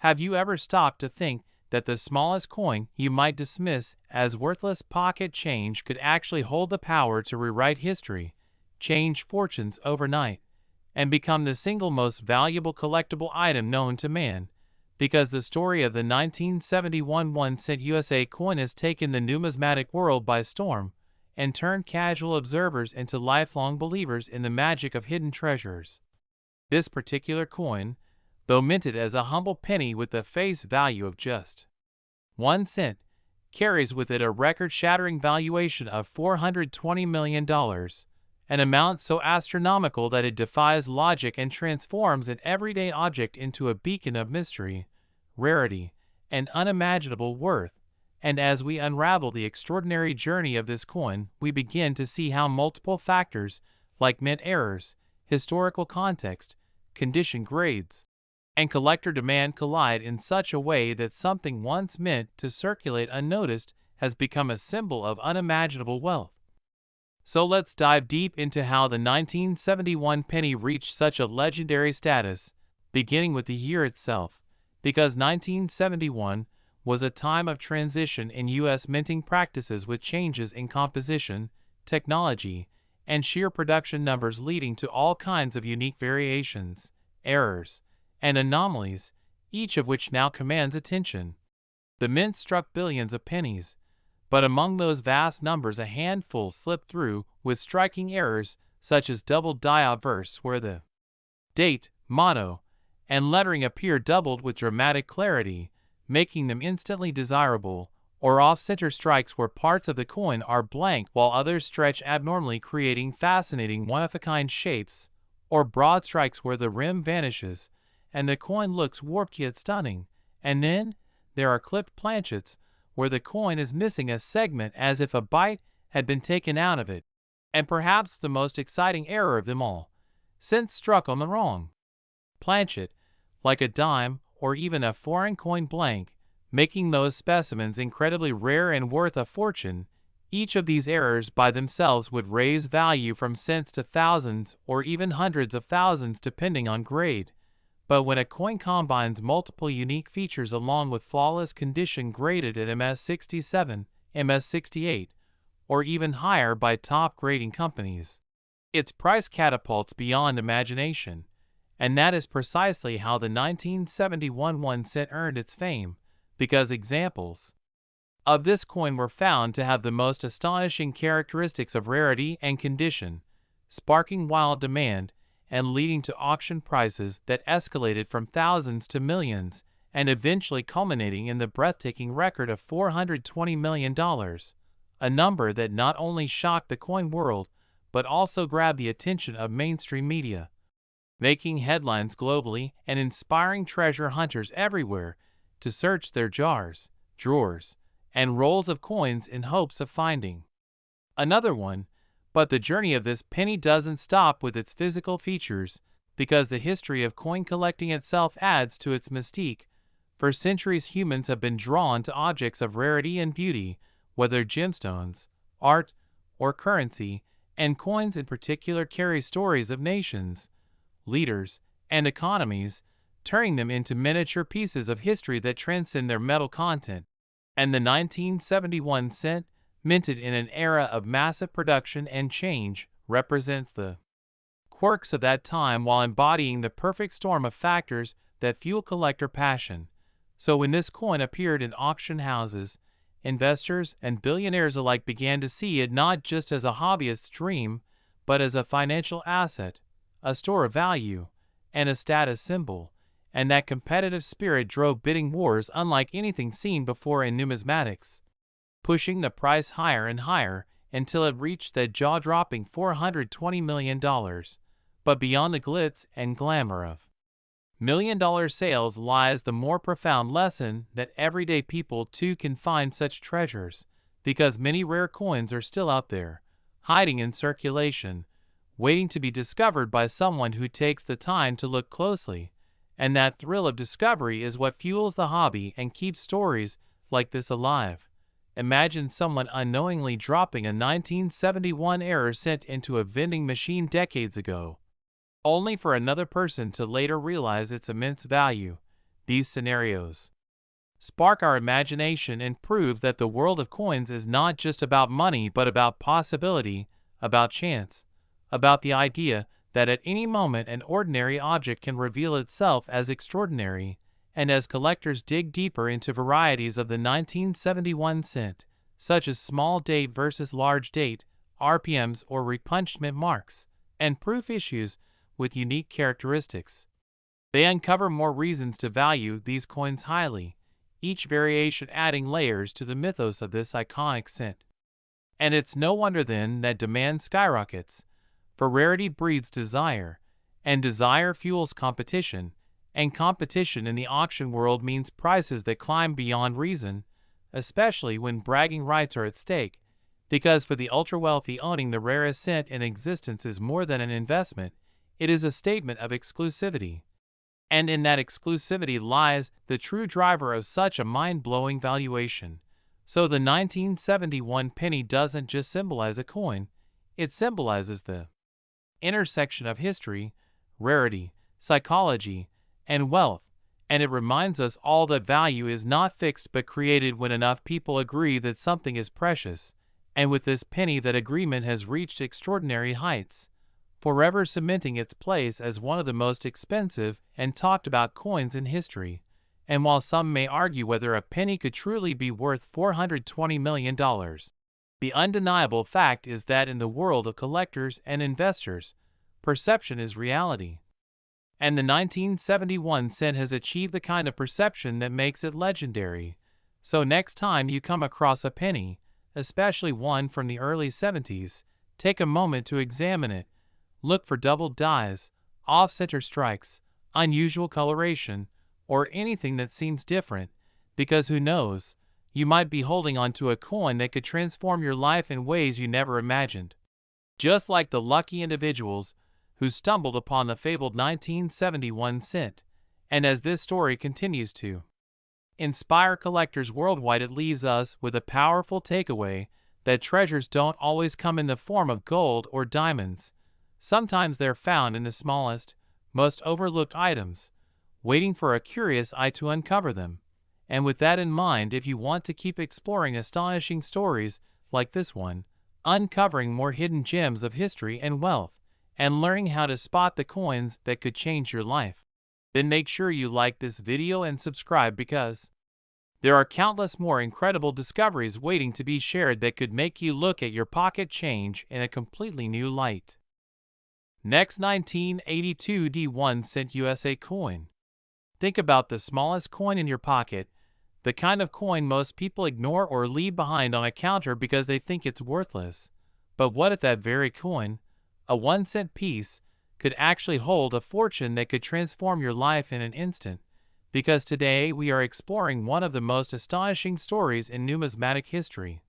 Have you ever stopped to think that the smallest coin you might dismiss as worthless pocket change could actually hold the power to rewrite history, change fortunes overnight, and become the single most valuable collectible item known to man? Because the story of the 1971 1-cent USA coin has taken the numismatic world by storm and turned casual observers into lifelong believers in the magic of hidden treasures. This particular coin, though minted as a humble penny with a face value of just 1 cent, carries with it a record-shattering valuation of $420 million, an amount so astronomical that it defies logic and transforms an everyday object into a beacon of mystery, rarity, and unimaginable worth. And as we unravel the extraordinary journey of this coin, we begin to see how multiple factors, like mint errors, historical context, condition grades, and collector demand collide in such a way that something once meant to circulate unnoticed has become a symbol of unimaginable wealth. So let's dive deep into how the 1971 penny reached such a legendary status, beginning with the year itself, because 1971 was a time of transition in U.S. minting practices with changes in composition, technology, and sheer production numbers leading to all kinds of unique variations, errors, and anomalies, each of which now commands attention. The mint struck billions of pennies, but among those vast numbers a handful slipped through with striking errors such as double die verse where the date, motto, and lettering appear doubled with dramatic clarity, making them instantly desirable, or off-center strikes where parts of the coin are blank while others stretch abnormally, creating fascinating one-of-a-kind shapes, or broad strikes where the rim vanishes and the coin looks warped yet stunning. And then there are clipped planchets where the coin is missing a segment as if a bite had been taken out of it. And perhaps the most exciting error of them all, cents struck on the wrong planchet, like a dime or even a foreign coin blank, making those specimens incredibly rare and worth a fortune. Each of these errors by themselves would raise value from cents to thousands or even hundreds of thousands depending on grade. But when a coin combines multiple unique features along with flawless condition graded at MS67, MS68, or even higher by top grading companies, its price catapults beyond imagination. And that is precisely how the 1971 1-cent earned its fame, because examples of this coin were found to have the most astonishing characteristics of rarity and condition, sparking wild demand and leading to auction prices that escalated from thousands to millions, and eventually culminating in the breathtaking record of $420 million, a number that not only shocked the coin world, but also grabbed the attention of mainstream media, making headlines globally and inspiring treasure hunters everywhere to search their jars, drawers, and rolls of coins in hopes of finding another one. But the journey of this penny doesn't stop with its physical features, because the history of coin collecting itself adds to its mystique. For centuries humans have been drawn to objects of rarity and beauty, whether gemstones, art, or currency, and coins in particular carry stories of nations, leaders, and economies, turning them into miniature pieces of history that transcend their metal content. And the 1971 cent, minted in an era of massive production and change, represents the quirks of that time while embodying the perfect storm of factors that fuel collector passion. So when this coin appeared in auction houses, investors and billionaires alike began to see it not just as a hobbyist's dream, but as a financial asset, a store of value, and a status symbol. And that competitive spirit drove bidding wars unlike anything seen before in numismatics, pushing the price higher and higher until it reached that jaw-dropping $420 million. But beyond the glitz and glamour of million-dollar sales lies the more profound lesson that everyday people too can find such treasures, because many rare coins are still out there, hiding in circulation, waiting to be discovered by someone who takes the time to look closely. And that thrill of discovery is what fuels the hobby and keeps stories like this alive. Imagine someone unknowingly dropping a 1971 error sent into a vending machine decades ago, only for another person to later realize its immense value. These scenarios spark our imagination and prove that the world of coins is not just about money but about possibility, about chance, about the idea that at any moment an ordinary object can reveal itself as extraordinary. And as collectors dig deeper into varieties of the 1971 cent, such as small date versus large date, RPMs or repunchment marks, and proof issues with unique characteristics, they uncover more reasons to value these coins highly, each variation adding layers to the mythos of this iconic cent. And it's no wonder then that demand skyrockets, for rarity breeds desire, and desire fuels competition, and competition in the auction world means prices that climb beyond reason, especially when bragging rights are at stake, because for the ultra-wealthy owning the rarest cent in existence is more than an investment, it is a statement of exclusivity. And in that exclusivity lies the true driver of such a mind-blowing valuation. So the 1971 penny doesn't just symbolize a coin, it symbolizes the intersection of history, rarity, psychology, and wealth, and it reminds us all that value is not fixed but created when enough people agree that something is precious, and with this penny that agreement has reached extraordinary heights, forever cementing its place as one of the most expensive and talked about coins in history. And while some may argue whether a penny could truly be worth $420 million, the undeniable fact is that in the world of collectors and investors, perception is reality. And the 1971 cent has achieved the kind of perception that makes it legendary. So next time you come across a penny, especially one from the early 70s, take a moment to examine it. Look for doubled dies, off-center strikes, unusual coloration, or anything that seems different, because who knows, you might be holding onto a coin that could transform your life in ways you never imagined. Just like the lucky individuals who stumbled upon the fabled 1971 cent, and as this story continues to inspire collectors worldwide, it leaves us with a powerful takeaway that treasures don't always come in the form of gold or diamonds. Sometimes they're found in the smallest, most overlooked items, waiting for a curious eye to uncover them. And with that in mind, if you want to keep exploring astonishing stories like this one, uncovering more hidden gems of history and wealth, and learning how to spot the coins that could change your life, then make sure you like this video and subscribe, because there are countless more incredible discoveries waiting to be shared that could make you look at your pocket change in a completely new light. Next, 1982 D1 cent USA coin. Think about the smallest coin in your pocket, the kind of coin most people ignore or leave behind on a counter because they think it's worthless. But what if that very coin, a 1-cent piece, could actually hold a fortune that could transform your life in an instant? Because today we are exploring one of the most astonishing stories in numismatic history.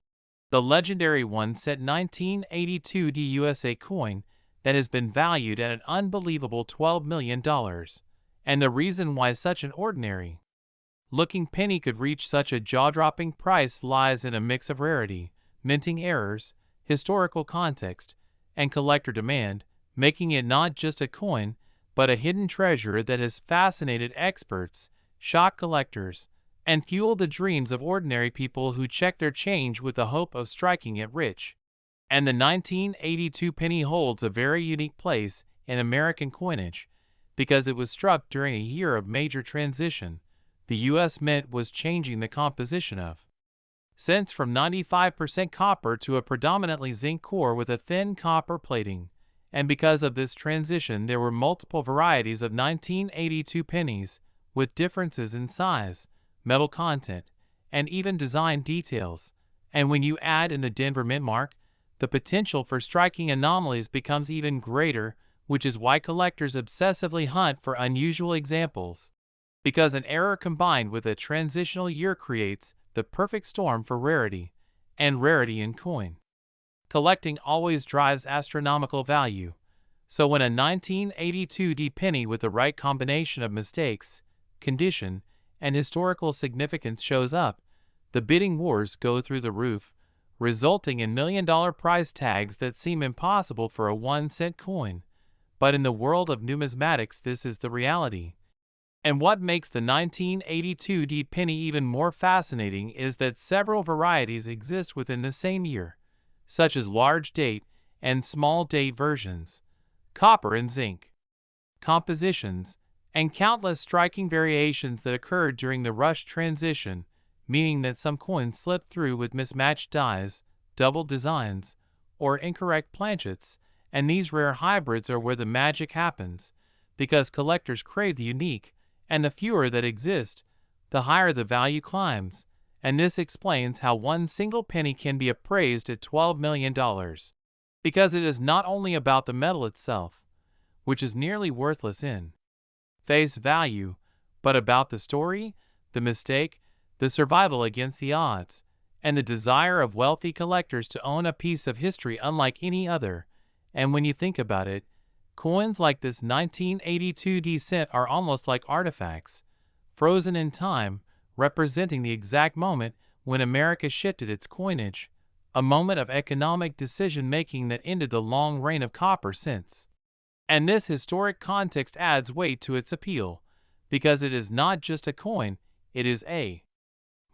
The legendary 1-cent 1982 D USA coin that has been valued at an unbelievable $12 million. And the reason why such an ordinary looking penny could reach such a jaw-dropping price lies in a mix of rarity, minting errors, historical context, and collector demand, making it not just a coin, but a hidden treasure that has fascinated experts, shocked collectors, and fueled the dreams of ordinary people who check their change with the hope of striking it rich. And the 1982 penny holds a very unique place in American coinage, because it was struck during a year of major transition. The U.S. Mint was changing the composition of cents from 95% copper to a predominantly zinc core with a thin copper plating, and because of this transition there were multiple varieties of 1982 pennies, with differences in size, metal content, and even design details. And when you add in the Denver Mint mark, the potential for striking anomalies becomes even greater, which is why collectors obsessively hunt for unusual examples. Because an error combined with a transitional year creates the perfect storm for rarity, and rarity in coin collecting always drives astronomical value. So when a 1982 D penny with the right combination of mistakes, condition, and historical significance shows up, the bidding wars go through the roof, resulting in million-dollar price tags that seem impossible for a 1-cent coin. But in the world of numismatics, this is the reality. And what makes the 1982 penny even more fascinating is that several varieties exist within the same year, such as large date and small date versions, copper and zinc compositions, and countless striking variations that occurred during the rush transition, meaning that some coins slipped through with mismatched dies, double designs, or incorrect planchets, and these rare hybrids are where the magic happens, because collectors crave the unique, and the fewer that exist, the higher the value climbs, and this explains how one single penny can be appraised at $12 million. Because it is not only about the metal itself, which is nearly worthless in face value, but about the story, the mistake, the survival against the odds, and the desire of wealthy collectors to own a piece of history unlike any other. And when you think about it, coins like this 1982 cent are almost like artifacts, frozen in time, representing the exact moment when America shifted its coinage, a moment of economic decision-making that ended the long reign of copper since. And this historic context adds weight to its appeal, because it is not just a coin, it is a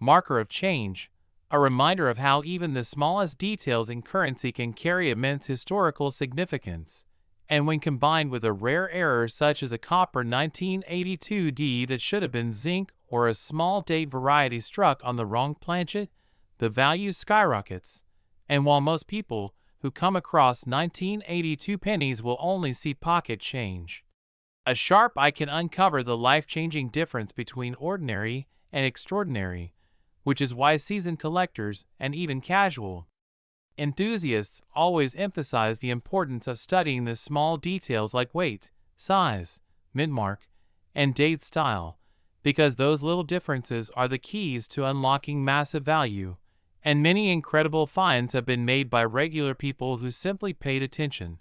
marker of change, a reminder of how even the smallest details in currency can carry immense historical significance. And when combined with a rare error such as a copper 1982 that should have been zinc or a small date variety struck on the wrong planchet, the value skyrockets. And while most people who come across 1982 pennies will only see pocket change, a sharp eye can uncover the life-changing difference between ordinary and extraordinary, which is why seasoned collectors and even casual enthusiasts always emphasize the importance of studying the small details like weight, size, mint mark, and date style, because those little differences are the keys to unlocking massive value. And many incredible finds have been made by regular people who simply paid attention.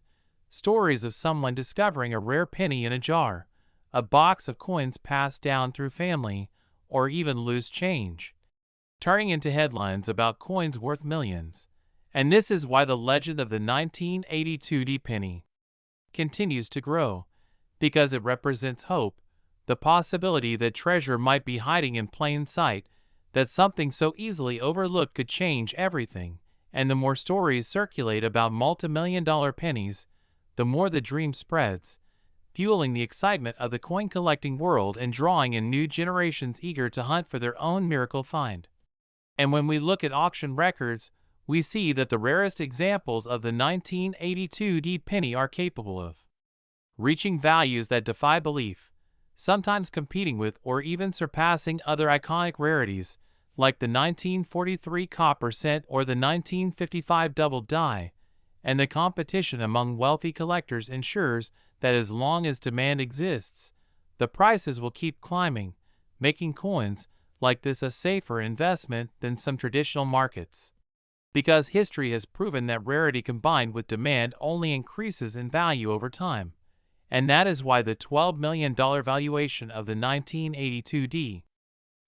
Stories of someone discovering a rare penny in a jar, a box of coins passed down through family, or even loose change, turning into headlines about coins worth millions. And this is why the legend of the 1982 penny continues to grow, because it represents hope, the possibility that treasure might be hiding in plain sight, that something so easily overlooked could change everything. And the more stories circulate about multi-million-dollar pennies, the more the dream spreads, fueling the excitement of the coin-collecting world and drawing in new generations eager to hunt for their own miracle find. And when we look at auction records, we see that the rarest examples of the 1982 penny are capable of reaching values that defy belief, sometimes competing with or even surpassing other iconic rarities, like the 1943 copper cent or the 1955 double die, and the competition among wealthy collectors ensures that as long as demand exists, the prices will keep climbing, making coins like this a safer investment than some traditional markets. Because history has proven that rarity combined with demand only increases in value over time. And that is why the $12 million valuation of the 1982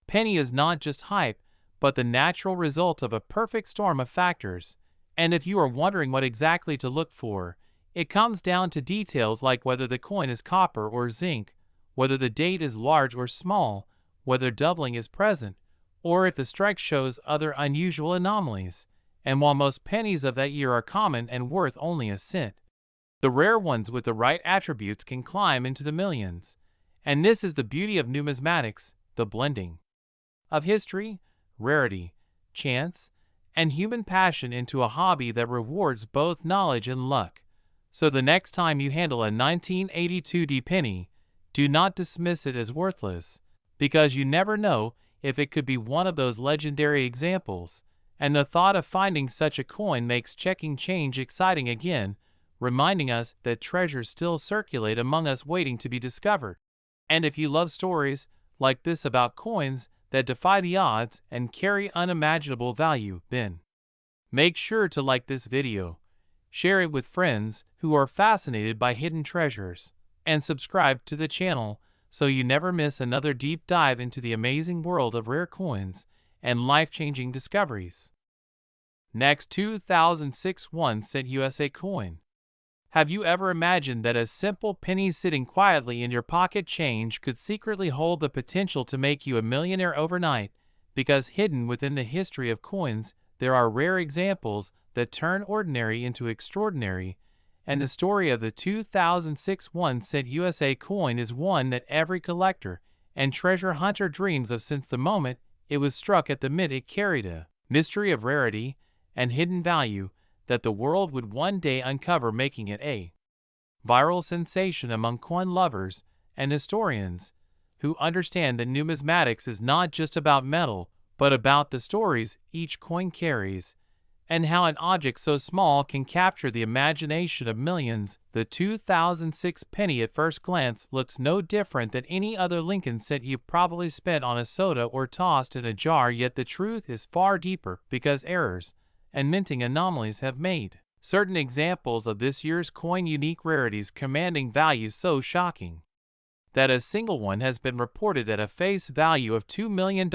penny is not just hype, but the natural result of a perfect storm of factors. And if you are wondering what exactly to look for, it comes down to details like whether the coin is copper or zinc, whether the date is large or small, whether doubling is present, or if the strike shows other unusual anomalies. And while most pennies of that year are common and worth only a cent, the rare ones with the right attributes can climb into the millions. And this is the beauty of numismatics, the blending of history, rarity, chance, and human passion into a hobby that rewards both knowledge and luck. So the next time you handle a 1982 penny, do not dismiss it as worthless, because you never know if it could be one of those legendary examples. And the thought of finding such a coin makes checking change exciting again, reminding us that treasures still circulate among us waiting to be discovered. And if you love stories like this about coins that defy the odds and carry unimaginable value, then make sure to like this video, share it with friends who are fascinated by hidden treasures, and subscribe to the channel so you never miss another deep dive into the amazing world of rare coins and life-changing discoveries. Next, 2006 1 cent USA coin Have you ever imagined that a simple penny sitting quietly in your pocket change could secretly hold the potential to make you a millionaire overnight? Because hidden within the history of coins, there are rare examples that turn ordinary into extraordinary, and the story of the 2006 1-cent USA coin is one that every collector and treasure hunter dreams of since the moment it was struck at the mint. It carried a mystery of rarity and hidden value that the world would one day uncover, making it a viral sensation among coin lovers and historians who understand that numismatics is not just about metal, but about the stories each coin carries, and how an object so small can capture the imagination of millions. The 2006 penny at first glance looks no different than any other Lincoln cent you've probably spent on a soda or tossed in a jar, yet the truth is far deeper, because errors and minting anomalies have made certain examples of this year's coin unique rarities, commanding values so shocking that a single one has been reported at a face value of $2 million,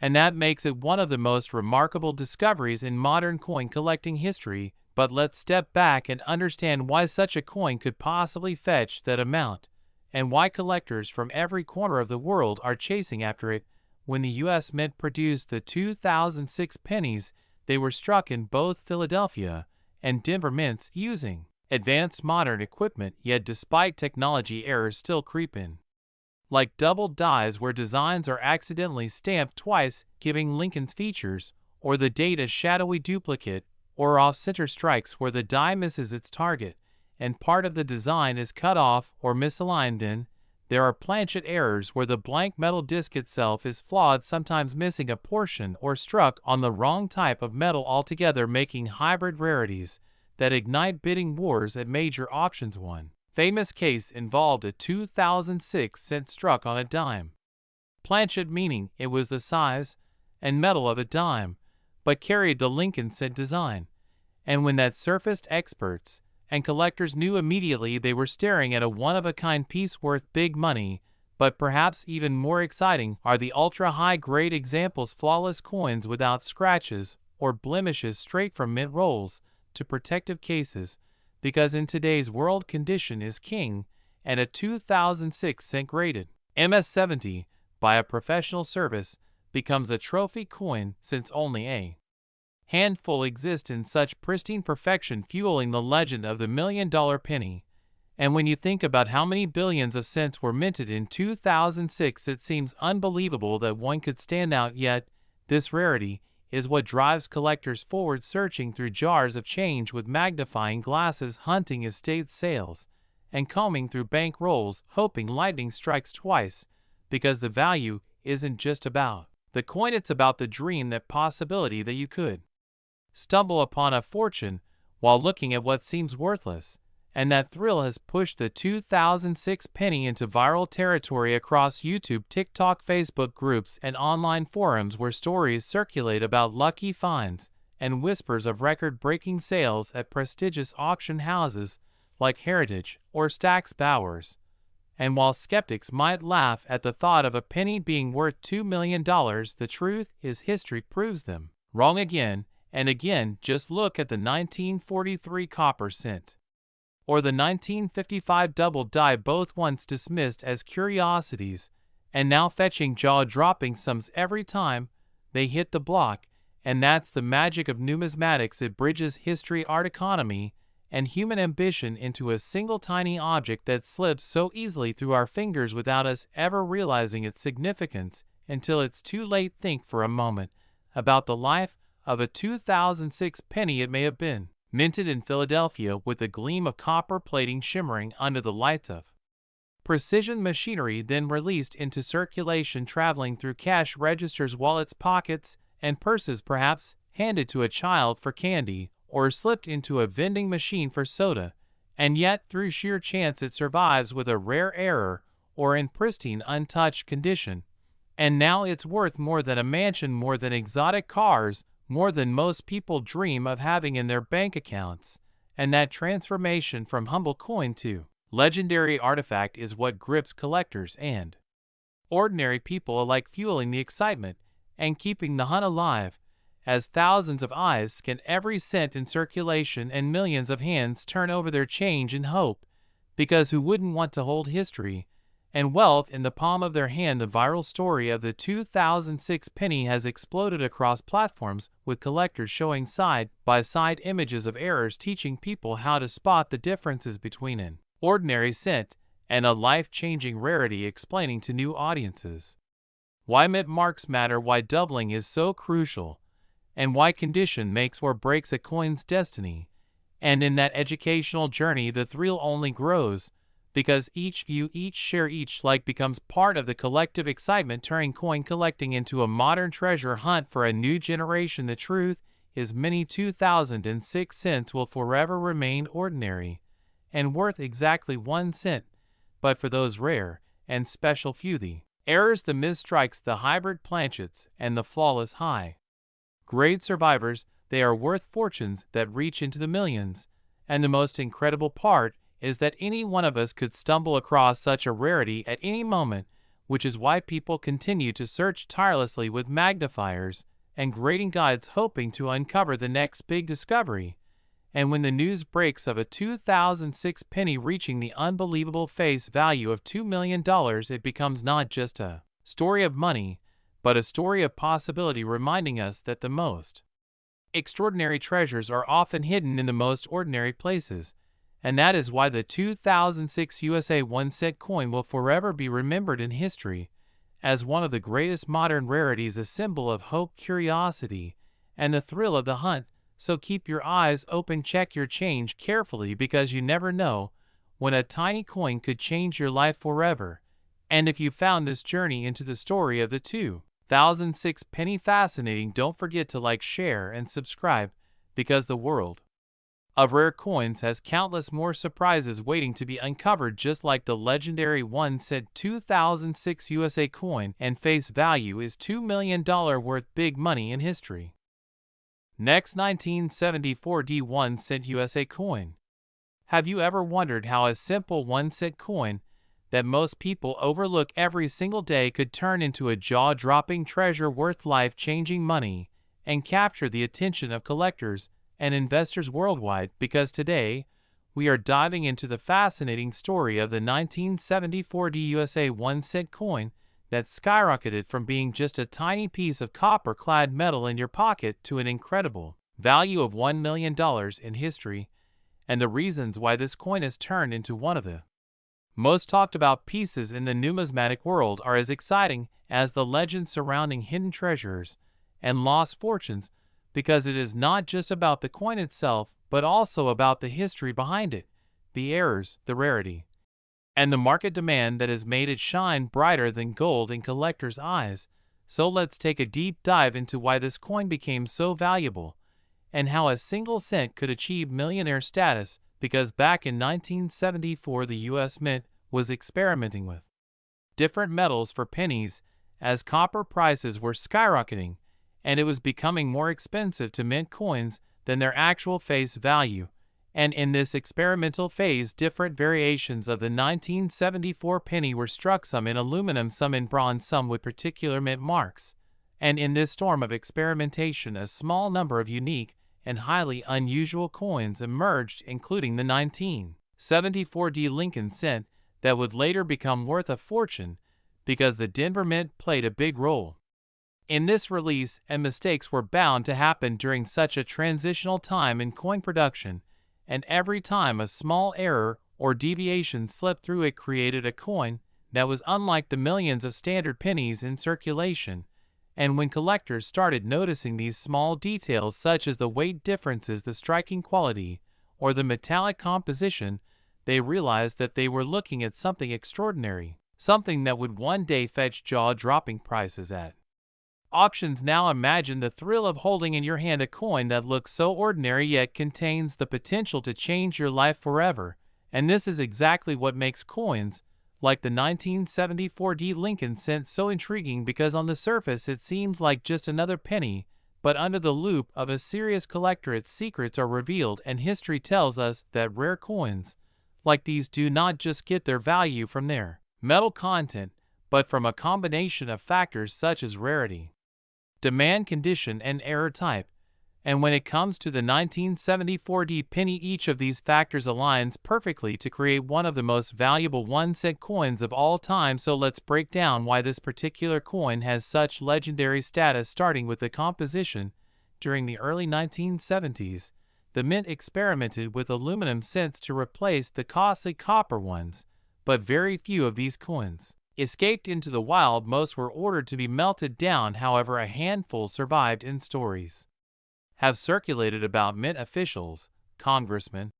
and that makes it one of the most remarkable discoveries in modern coin collecting history. But let's step back and understand why such a coin could possibly fetch that amount, and why collectors from every corner of the world are chasing after it. When the U.S. Mint produced the 2006 pennies, they were struck in both Philadelphia and Denver mints using advanced modern equipment, yet despite technology, errors still creep in, like double dies where designs are accidentally stamped twice, giving Lincoln's features, or the date a shadowy duplicate, or off-center strikes where the die misses its target and part of the design is cut off or misaligned. Then there are planchet errors where the blank metal disc itself is flawed, sometimes missing a portion, or struck on the wrong type of metal altogether, making hybrid rarities that ignite bidding wars at major auctions. One famous case involved a 2006 cent struck on a dime planchet, meaning it was the size and metal of a dime, but carried the Lincoln cent design. And when that surfaced, experts and collectors knew immediately they were staring at a one-of-a-kind piece worth big money. But perhaps even more exciting are the ultra-high-grade examples, flawless coins without scratches or blemishes straight from mint rolls to protective cases, because in today's world, condition is king, and a 2006 cent graded MS-70 by a professional service becomes a trophy coin, since only a handful exist in such pristine perfection, fueling the legend of the $1,000,000 penny. And when you think about how many billions of cents were minted in 2006, it seems unbelievable that one could stand out. Yet this rarity is what drives collectors forward, searching through jars of change with magnifying glasses, hunting estate sales, and combing through bank rolls, hoping lightning strikes twice, because the value isn't just about the coin, it's about the dream, that possibility that you could stumble upon a fortune while looking at what seems worthless. And that thrill has pushed the 2006 penny into viral territory across YouTube, TikTok, Facebook groups, and online forums, where stories circulate about lucky finds and whispers of record-breaking sales at prestigious auction houses like Heritage or Stack's Bowers. And while skeptics might laugh at the thought of a penny being worth $2 million, the truth is history proves them wrong again and again. Just look at the 1943 copper cent or the 1955 double die, both once dismissed as curiosities and now fetching jaw-dropping sums every time they hit the block. And that's the magic of numismatics. It bridges history, art, economy, and human ambition into a single tiny object that slips so easily through our fingers without us ever realizing its significance until it's too late. Think for a moment about the life of a 2006 penny. It may have been minted in Philadelphia with a gleam of copper plating shimmering under the lights of precision machinery, then released into circulation, traveling through cash registers, wallets, pockets, and purses, perhaps handed to a child for candy or slipped into a vending machine for soda. And yet, through sheer chance, it survives with a rare error or in pristine, untouched condition. And now it's worth more than a mansion, more than exotic cars, more than most people dream of having in their bank accounts. And that transformation from humble coin to legendary artifact is what grips collectors and ordinary people alike, fueling the excitement and keeping the hunt alive. as thousands of eyes scan every cent in circulation and millions of hands turn over their change in hope, because who wouldn't want to hold history and wealth in the palm of their hand? The viral story of the 2006 penny has exploded across platforms, with collectors showing side-by-side images of errors, teaching people how to spot the differences between an ordinary cent and a life-changing rarity, explaining to new audiences why mint marks matter, why doubling is so crucial, and why condition makes or breaks a coin's destiny. And in that educational journey, the thrill only grows, because each view, each share, each like becomes part of the collective excitement, turning coin collecting into a modern treasure hunt for a new generation. The truth is, many 2006 cents will forever remain ordinary and worth exactly 1 cent, but for those rare and special few, the errors, the misstrikes, the hybrid planchets, and the flawless high grade survivors, they are worth fortunes that reach into the millions. And the most incredible part is that any one of us could stumble across such a rarity at any moment, which is why people continue to search tirelessly with magnifiers and grading guides, hoping to uncover the next big discovery. And when the news breaks of a 2006 penny reaching the unbelievable face value of $2 million, it becomes not just a story of money, but a story of possibility, reminding us that the most extraordinary treasures are often hidden in the most ordinary places. And that is why the 2006 USA 1 cent coin will forever be remembered in history as one of the greatest modern rarities, a symbol of hope, curiosity, and the thrill of the hunt. So keep your eyes open, check your change carefully, because you never know when a tiny coin could change your life forever. And if you found this journey into the story of the 2006 penny fascinating, don't forget to like, share, and subscribe, because the world of rare coins has countless more surprises waiting to be uncovered, just like the legendary 1 cent 2006 USA coin, and face value is $2 million, worth big money in history. Next, 1974 D 1 cent USA coin. Have you ever wondered how a simple 1 cent coin that most people overlook every single day could turn into a jaw-dropping treasure worth life-changing money and capture the attention of collectors and investors worldwide? Because today, we are diving into the fascinating story of the 1974 D USA 1 cent coin that skyrocketed from being just a tiny piece of copper-clad metal in your pocket to an incredible value of $1 million in history, and the reasons why this coin has turned into one of the most talked about pieces in the numismatic world are as exciting as the legends surrounding hidden treasures and lost fortunes, because it is not just about the coin itself, but also about the history behind it, the errors, the rarity, and the market demand that has made it shine brighter than gold in collectors' eyes. So let's take a deep dive into why this coin became so valuable and how a single cent could achieve millionaire status, because back in 1974 the US Mint was experimenting with different metals for pennies as copper prices were skyrocketing, and it was becoming more expensive to mint coins than their actual face value. And in this experimental phase, different variations of the 1974 penny were struck, some in aluminum, some in bronze, some with particular mint marks. And in this storm of experimentation, a small number of unique and highly unusual coins emerged, including the 1974 D Lincoln cent that would later become worth a fortune, because the Denver Mint played a big role in this release, and mistakes were bound to happen during such a transitional time in coin production. And every time a small error or deviation slipped through, it created a coin that was unlike the millions of standard pennies in circulation. And when collectors started noticing these small details, such as the weight differences, the striking quality, or the metallic composition, they realized that they were looking at something extraordinary, something that would one day fetch jaw-dropping prices at auctions. Now imagine the thrill of holding in your hand a coin that looks so ordinary yet contains the potential to change your life forever. And this is exactly what makes coins like the 1974 D Lincoln cent so intriguing, because on the surface it seems like just another penny, but under the loupe of a serious collector its secrets are revealed. And history tells us that rare coins like these do not just get their value from their metal content, but from a combination of factors such as rarity, demand condition, and error type. And when it comes to the 1974 D penny, each of these factors aligns perfectly to create one of the most valuable 1-cent coins of all time. So let's break down why this particular coin has such legendary status, starting with the composition. During the early 1970s, the mint experimented with aluminum cents to replace the costly copper ones, but very few of these coins escaped into the wild. Most were ordered to be melted down. However, a handful survived, in stories have circulated about mint officials, congressmen,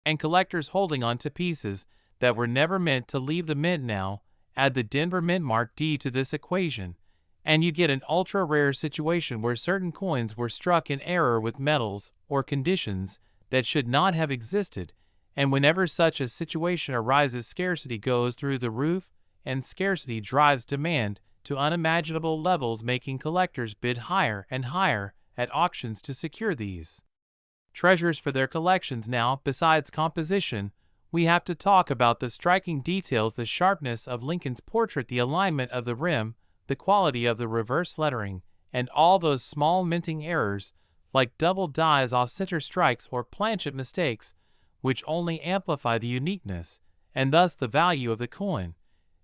and collectors holding on to pieces that were never meant to leave the mint. Now, add the Denver Mint Mark D to this equation, and you get an ultra-rare situation where certain coins were struck in error with metals or conditions that should not have existed. And whenever such a situation arises, scarcity goes through the roof, and scarcity drives demand to unimaginable levels, making collectors bid higher and higher at auctions to secure these treasures for their collections. Now, besides composition, we have to talk about the striking details: the sharpness of Lincoln's portrait, the alignment of the rim, the quality of the reverse lettering, and all those small minting errors like double dies, off-center strikes, or planchet mistakes, which only amplify the uniqueness and thus the value of the coin.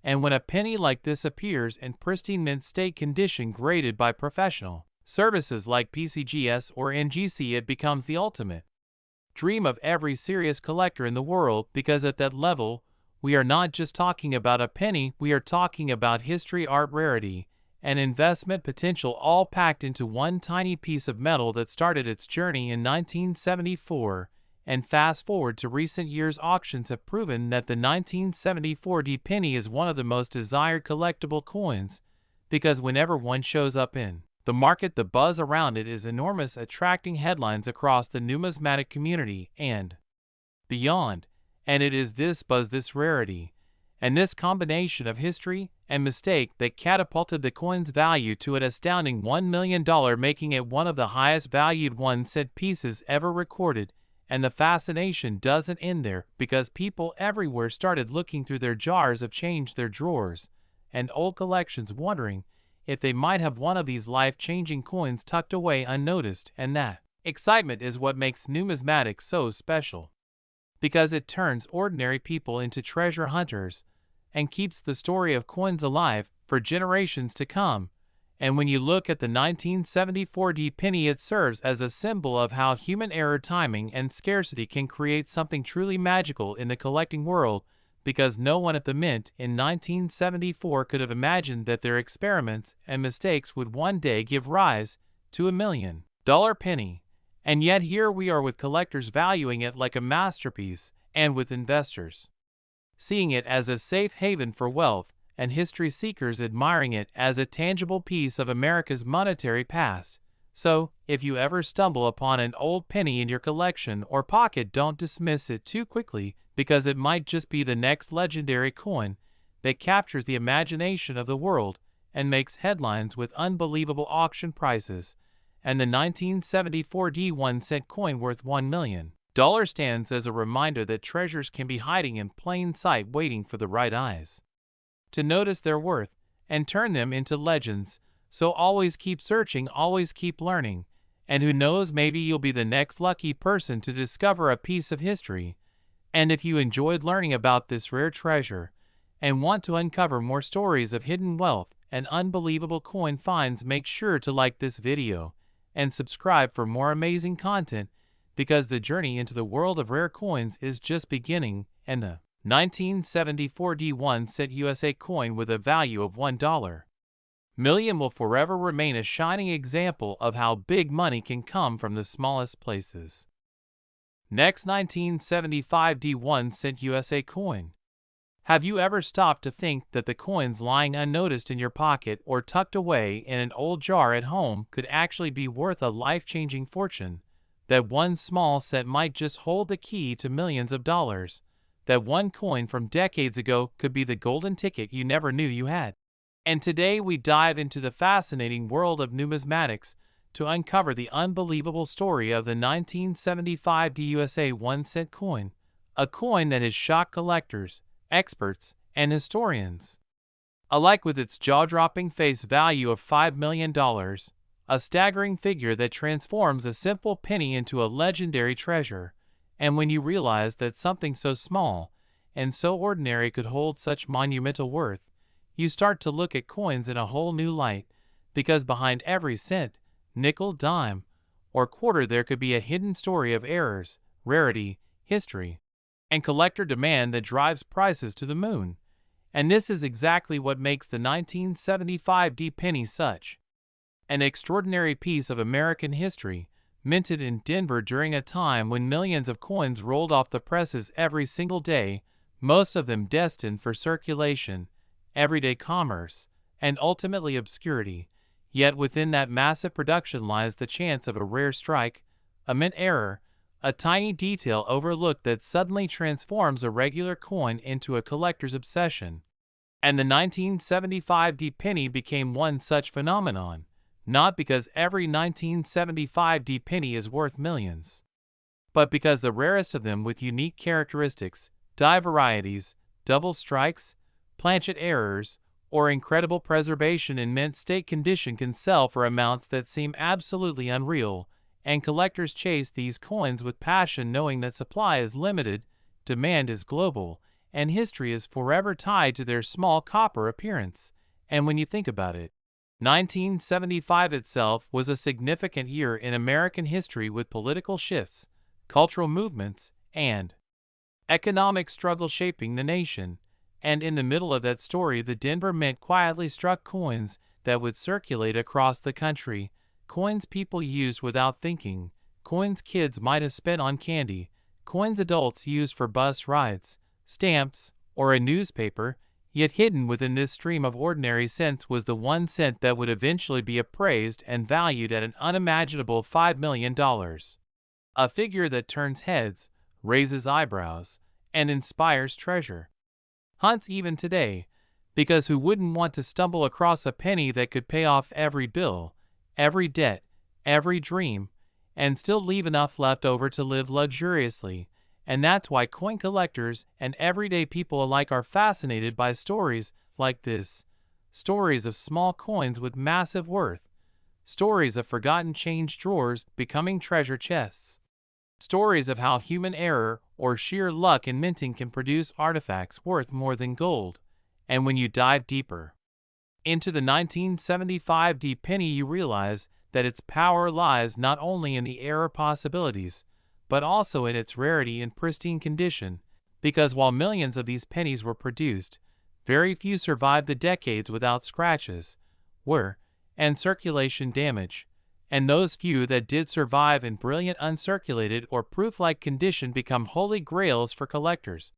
And when a penny like this appears in pristine mint state condition, graded by professional services like PCGS or NGC, it becomes the ultimate dream of every serious collector in the world, because at that level, we are not just talking about a penny, we are talking about history, art, rarity, and investment potential, all packed into one tiny piece of metal that started its journey in 1974. And fast forward to recent years, auctions have proven that the 1974 D penny is one of the most desired collectible coins, because whenever one shows up in the market, the buzz around it is enormous, attracting headlines across the numismatic community and beyond. And it is this buzz, this rarity, and this combination of history and mistake that catapulted the coin's value to an astounding $1 million, making it one of the highest valued 1-cent pieces ever recorded. And the fascination doesn't end there, because people everywhere started looking through their jars of change, their drawers, and old collections, wondering if they might have one of these life-changing coins tucked away unnoticed. And that excitement is what makes numismatics so special, because it turns ordinary people into treasure hunters and keeps the story of coins alive for generations to come. And when you look at the 1974 D penny, it serves as a symbol of how human error, timing, and scarcity can create something truly magical in the collecting world, because no one at the mint in 1974 could have imagined that their experiments and mistakes would one day give rise to $1 million penny. And yet here we are, with collectors valuing it like a masterpiece, and with investors seeing it as a safe haven for wealth, and history seekers admiring it as a tangible piece of America's monetary past. So, if you ever stumble upon an old penny in your collection or pocket, don't dismiss it too quickly, because it might just be the next legendary coin that captures the imagination of the world and makes headlines with unbelievable auction prices. And the 1974 D 1-cent coin, worth $1 million, stands as a reminder that treasures can be hiding in plain sight, waiting for the right eyes to notice their worth and turn them into legends. So always keep searching, always keep learning, and who knows, maybe you'll be the next lucky person to discover a piece of history. And if you enjoyed learning about this rare treasure and want to uncover more stories of hidden wealth and unbelievable coin finds, make sure to like this video and subscribe for more amazing content, because the journey into the world of rare coins is just beginning. And the 1974 D 1-cent USA coin, with a value of $1 million, will forever remain a shining example of how big money can come from the smallest places. Next, 1975 D 1-cent USA coin. Have you ever stopped to think that the coins lying unnoticed in your pocket or tucked away in an old jar at home could actually be worth a life-changing fortune? That one small cent might just hold the key to millions of dollars. That one coin from decades ago could be the golden ticket you never knew you had. And today we dive into the fascinating world of numismatics to uncover the unbelievable story of the 1975 D USA 1-cent coin, a coin that has shocked collectors, experts, and historians alike with its jaw-dropping face value of $5 million, a staggering figure that transforms a simple penny into a legendary treasure. And when you realize that something so small and so ordinary could hold such monumental worth, you start to look at coins in a whole new light, because behind every cent, nickel, dime, or quarter there could be a hidden story of errors, rarity, history, and collector demand that drives prices to the moon. And this is exactly what makes the 1975 D penny such an extraordinary piece of American history, minted in Denver during a time when millions of coins rolled off the presses every single day, most of them destined for circulation, everyday commerce, and ultimately obscurity. Yet within that massive production lies the chance of a rare strike, a mint error, a tiny detail overlooked that suddenly transforms a regular coin into a collector's obsession. And the 1975 D penny became one such phenomenon, not because every 1975 D penny is worth millions, but because the rarest of them with unique characteristics, die varieties, double strikes, planchet errors, or incredible preservation in mint state condition can sell for amounts that seem absolutely unreal, and collectors chase these coins with passion knowing that supply is limited, demand is global, and history is forever tied to their small copper appearance. And when you think about it, 1975 itself was a significant year in American history with political shifts, cultural movements, and economic struggle shaping the nation. And in the middle of that story, the Denver Mint quietly struck coins that would circulate across the country, coins people used without thinking, coins kids might have spent on candy, coins adults used for bus rides, stamps, or a newspaper. Yet hidden within this stream of ordinary cents was the 1 cent that would eventually be appraised and valued at an unimaginable $5 million. A figure that turns heads, raises eyebrows, and inspires treasure hunts even today, because who wouldn't want to stumble across a penny that could pay off every bill, every debt, every dream, and still leave enough left over to live luxuriously? And that's why coin collectors and everyday people alike are fascinated by stories like this. Stories of small coins with massive worth. Stories of forgotten change drawers becoming treasure chests. Stories of how human error or sheer luck in minting can produce artifacts worth more than gold. And when you dive deeper into the 1975 D penny, you realize that its power lies not only in the error possibilities, but also in its rarity and pristine condition, because while millions of these pennies were produced, very few survived the decades without scratches, wear, and circulation damage, and those few that did survive in brilliant uncirculated or proof-like condition become holy grails for collectors.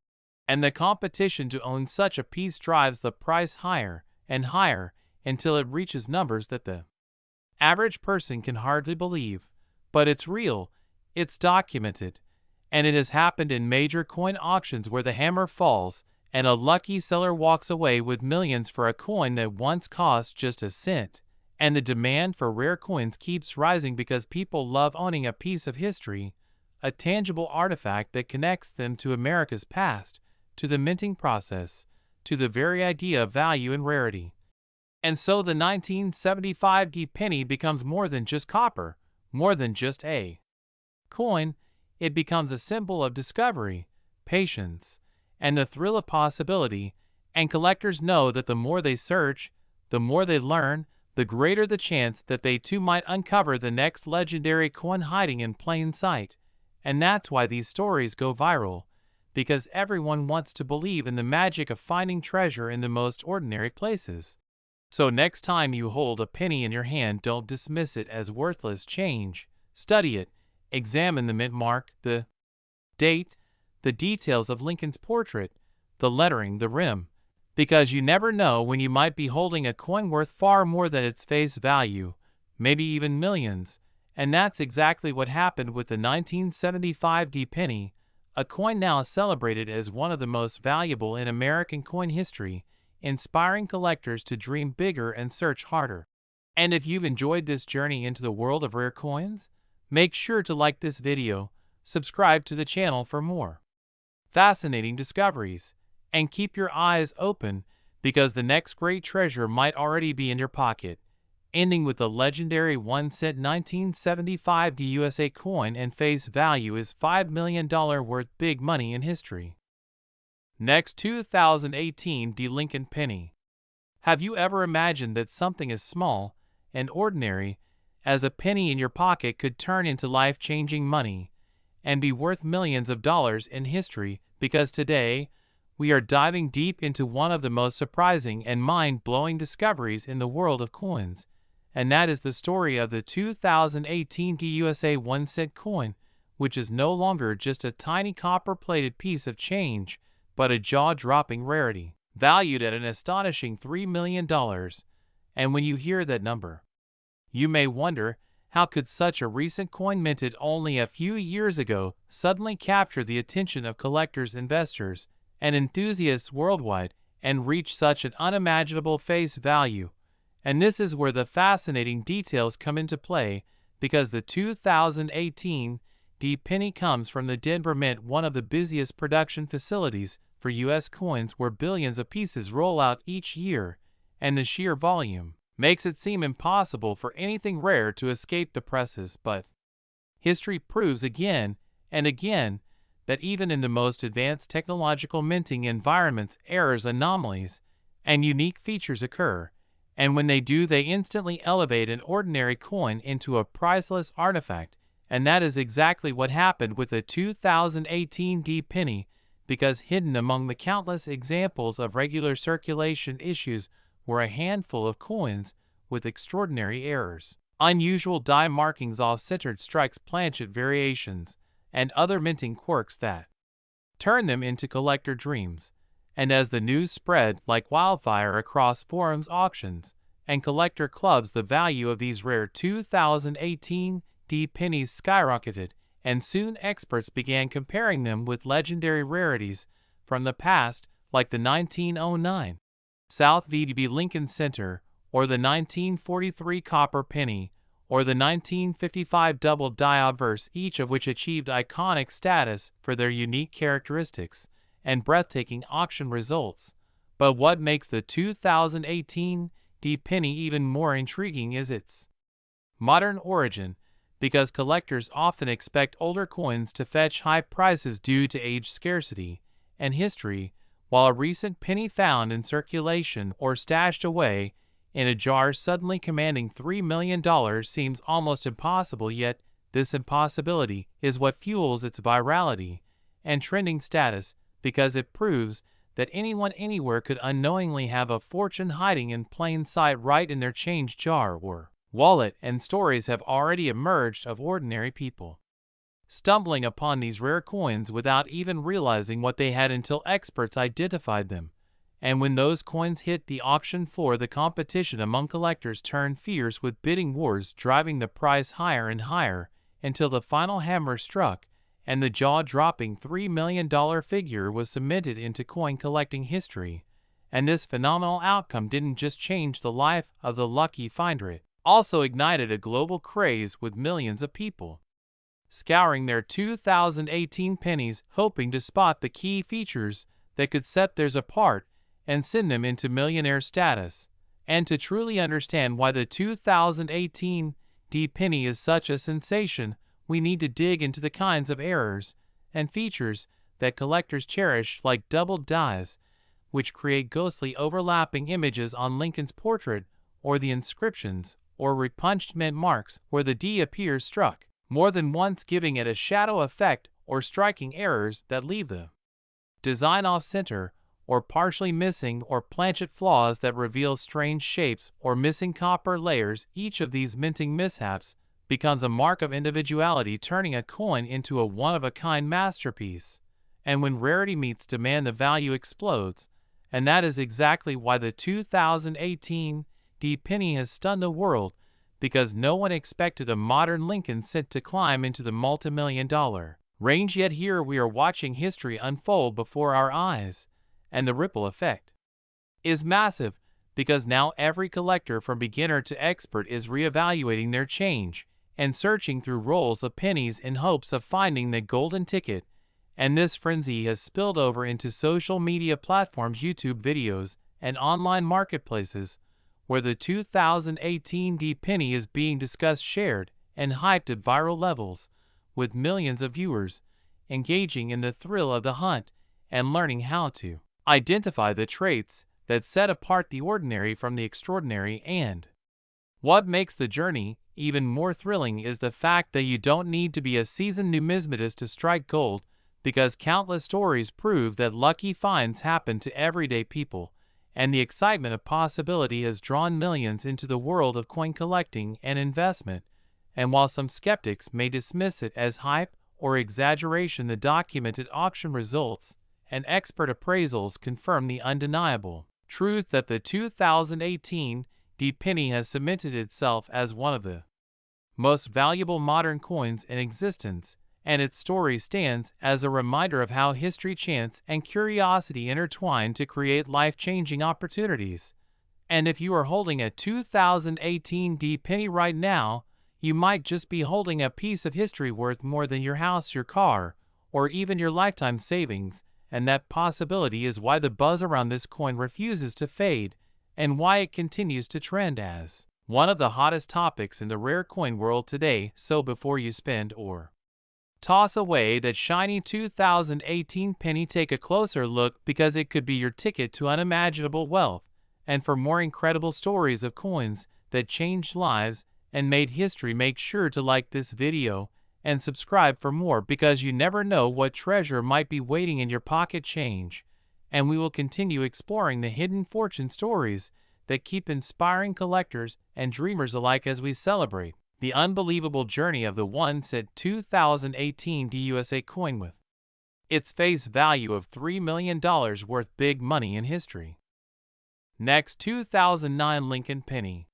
And the competition to own such a piece drives the price higher and higher until it reaches numbers that the average person can hardly believe. But it's real. It's documented, and it has happened in major coin auctions where the hammer falls and a lucky seller walks away with millions for a coin that once cost just a cent. And the demand for rare coins keeps rising because people love owning a piece of history, a tangible artifact that connects them to America's past, to the minting process, to the very idea of value and rarity. And so the 1975 D penny becomes more than just copper, more than just a coin. It becomes a symbol of discovery, patience, and the thrill of possibility. And collectors know that the more they search, the more they learn, the greater the chance that they too might uncover the next legendary coin hiding in plain sight. And that's why these stories go viral, because everyone wants to believe in the magic of finding treasure in the most ordinary places. So next time you hold a penny in your hand, don't dismiss it as worthless change. Study it. Examine the mint mark, the date, the details of Lincoln's portrait, the lettering, the rim, because you never know when you might be holding a coin worth far more than its face value, maybe even millions. And that's exactly what happened with the 1975 D penny, a coin now celebrated as one of the most valuable in American coin history, inspiring collectors to dream bigger and search harder. And if you've enjoyed this journey into the world of rare coins, make sure to like this video, subscribe to the channel for more fascinating discoveries, and keep your eyes open, because the next great treasure might already be in your pocket. ending with the legendary 1-cent 1975 USA coin and face value is $5 million worth big money in history. Next, 2018 Lincoln penny. Have you ever imagined that something as small and ordinary as a penny in your pocket could turn into life-changing money and be worth millions of dollars in history? Because today, we are diving deep into one of the most surprising and mind-blowing discoveries in the world of coins, and that is the story of the 2018 USA 1-cent coin, which is no longer just a tiny copper-plated piece of change, but a jaw-dropping rarity, valued at an astonishing $3 million. And when you hear that number, you may wonder, how could such a recent coin minted only a few years ago suddenly capture the attention of collectors, investors, and enthusiasts worldwide and reach such an unimaginable face value? And this is where the fascinating details come into play, because the 2018 penny comes from the Denver Mint, one of the busiest production facilities for U.S. coins, where billions of pieces roll out each year, and the sheer volume makes it seem impossible for anything rare to escape the presses. But history proves again and again that even in the most advanced technological minting environments, errors, anomalies, and unique features occur, and when they do, they instantly elevate an ordinary coin into a priceless artifact. And that is exactly what happened with the 2018 penny, because hidden among the countless examples of regular circulation issues were a handful of coins with extraordinary errors, unusual die markings, off-centered strikes, planchet variations, and other minting quirks that turned them into collector dreams. And as the news spread like wildfire across forums, auctions, and collector clubs, the value of these rare 2018 pennies skyrocketed, and soon experts began comparing them with legendary rarities from the past, like the 1909 South VDB Lincoln Center, or the 1943 copper penny, or the 1955 double die obverse, each of which achieved iconic status for their unique characteristics and breathtaking auction results. But what makes the 2018 penny even more intriguing is its modern origin, because collectors often expect older coins to fetch high prices due to age, scarcity, and history, while a recent penny found in circulation or stashed away in a jar suddenly commanding $3 million seems almost impossible. Yet this impossibility is what fuels its virality and trending status, because it proves that anyone anywhere could unknowingly have a fortune hiding in plain sight right in their change jar or wallet. And stories have already emerged of ordinary people stumbling upon these rare coins without even realizing what they had until experts identified them. And when those coins hit the auction floor, the competition among collectors turned fierce, with bidding wars driving the price higher and higher until the final hammer struck and the jaw-dropping $3 million figure was cemented into coin collecting history. And this phenomenal outcome didn't just change the life of the lucky finder, it also ignited a global craze, with millions of people scouring their 2018 pennies, hoping to spot the key features that could set theirs apart and send them into millionaire status. And to truly understand why the 2018 penny is such a sensation, we need to dig into the kinds of errors and features that collectors cherish, like double dies, which create ghostly overlapping images on Lincoln's portrait, or the inscriptions or repunched mint marks where the D appears struck more than once, giving it a shadow effect, or striking errors that leave the design off-center or partially missing, or planchet flaws that reveal strange shapes or missing copper layers. Each of these minting mishaps becomes a mark of individuality, turning a coin into a one-of-a-kind masterpiece. And when rarity meets demand, the value explodes. And that is exactly why the 2018 penny has stunned the world, because no one expected a modern Lincoln cent to climb into the multi-million-dollar range. Yet here we are watching history unfold before our eyes, and the ripple effect is massive, because now every collector, from beginner to expert, is reevaluating their change and searching through rolls of pennies in hopes of finding the golden ticket. And this frenzy has spilled over into social media platforms, YouTube videos, and online marketplaces, where the 2018 D penny is being discussed, shared, and hyped at viral levels, with millions of viewers engaging in the thrill of the hunt and learning how to identify the traits that set apart the ordinary from the extraordinary. And what makes the journey even more thrilling is the fact that you don't need to be a seasoned numismatist to strike gold, because countless stories prove that lucky finds happen to everyday people, and the excitement of possibility has drawn millions into the world of coin collecting and investment. And while some skeptics may dismiss it as hype or exaggeration, the documented auction results and expert appraisals confirm the undeniable truth that the 2018 D penny has cemented itself as one of the most valuable modern coins in existence, and its story stands as a reminder of how history, chance, and curiosity intertwine to create life-changing opportunities. And if you are holding a 2018 D penny right now, you might just be holding a piece of history worth more than your house, your car, or even your lifetime savings, and that possibility is why the buzz around this coin refuses to fade, and why it continues to trend as one of the hottest topics in the rare coin world today. So before you spend or toss away that shiny 2018 penny, take a closer look, because it could be your ticket to unimaginable wealth. And for more incredible stories of coins that changed lives and made history, make sure to like this video and subscribe for more, because you never know what treasure might be waiting in your pocket change. And we will continue exploring the hidden fortune stories that keep inspiring collectors and dreamers alike as we celebrate the unbelievable journey of the one-cent 2018 USA coin, with its face value of $3 million, worth big money in history. Next, 2009 Lincoln penny.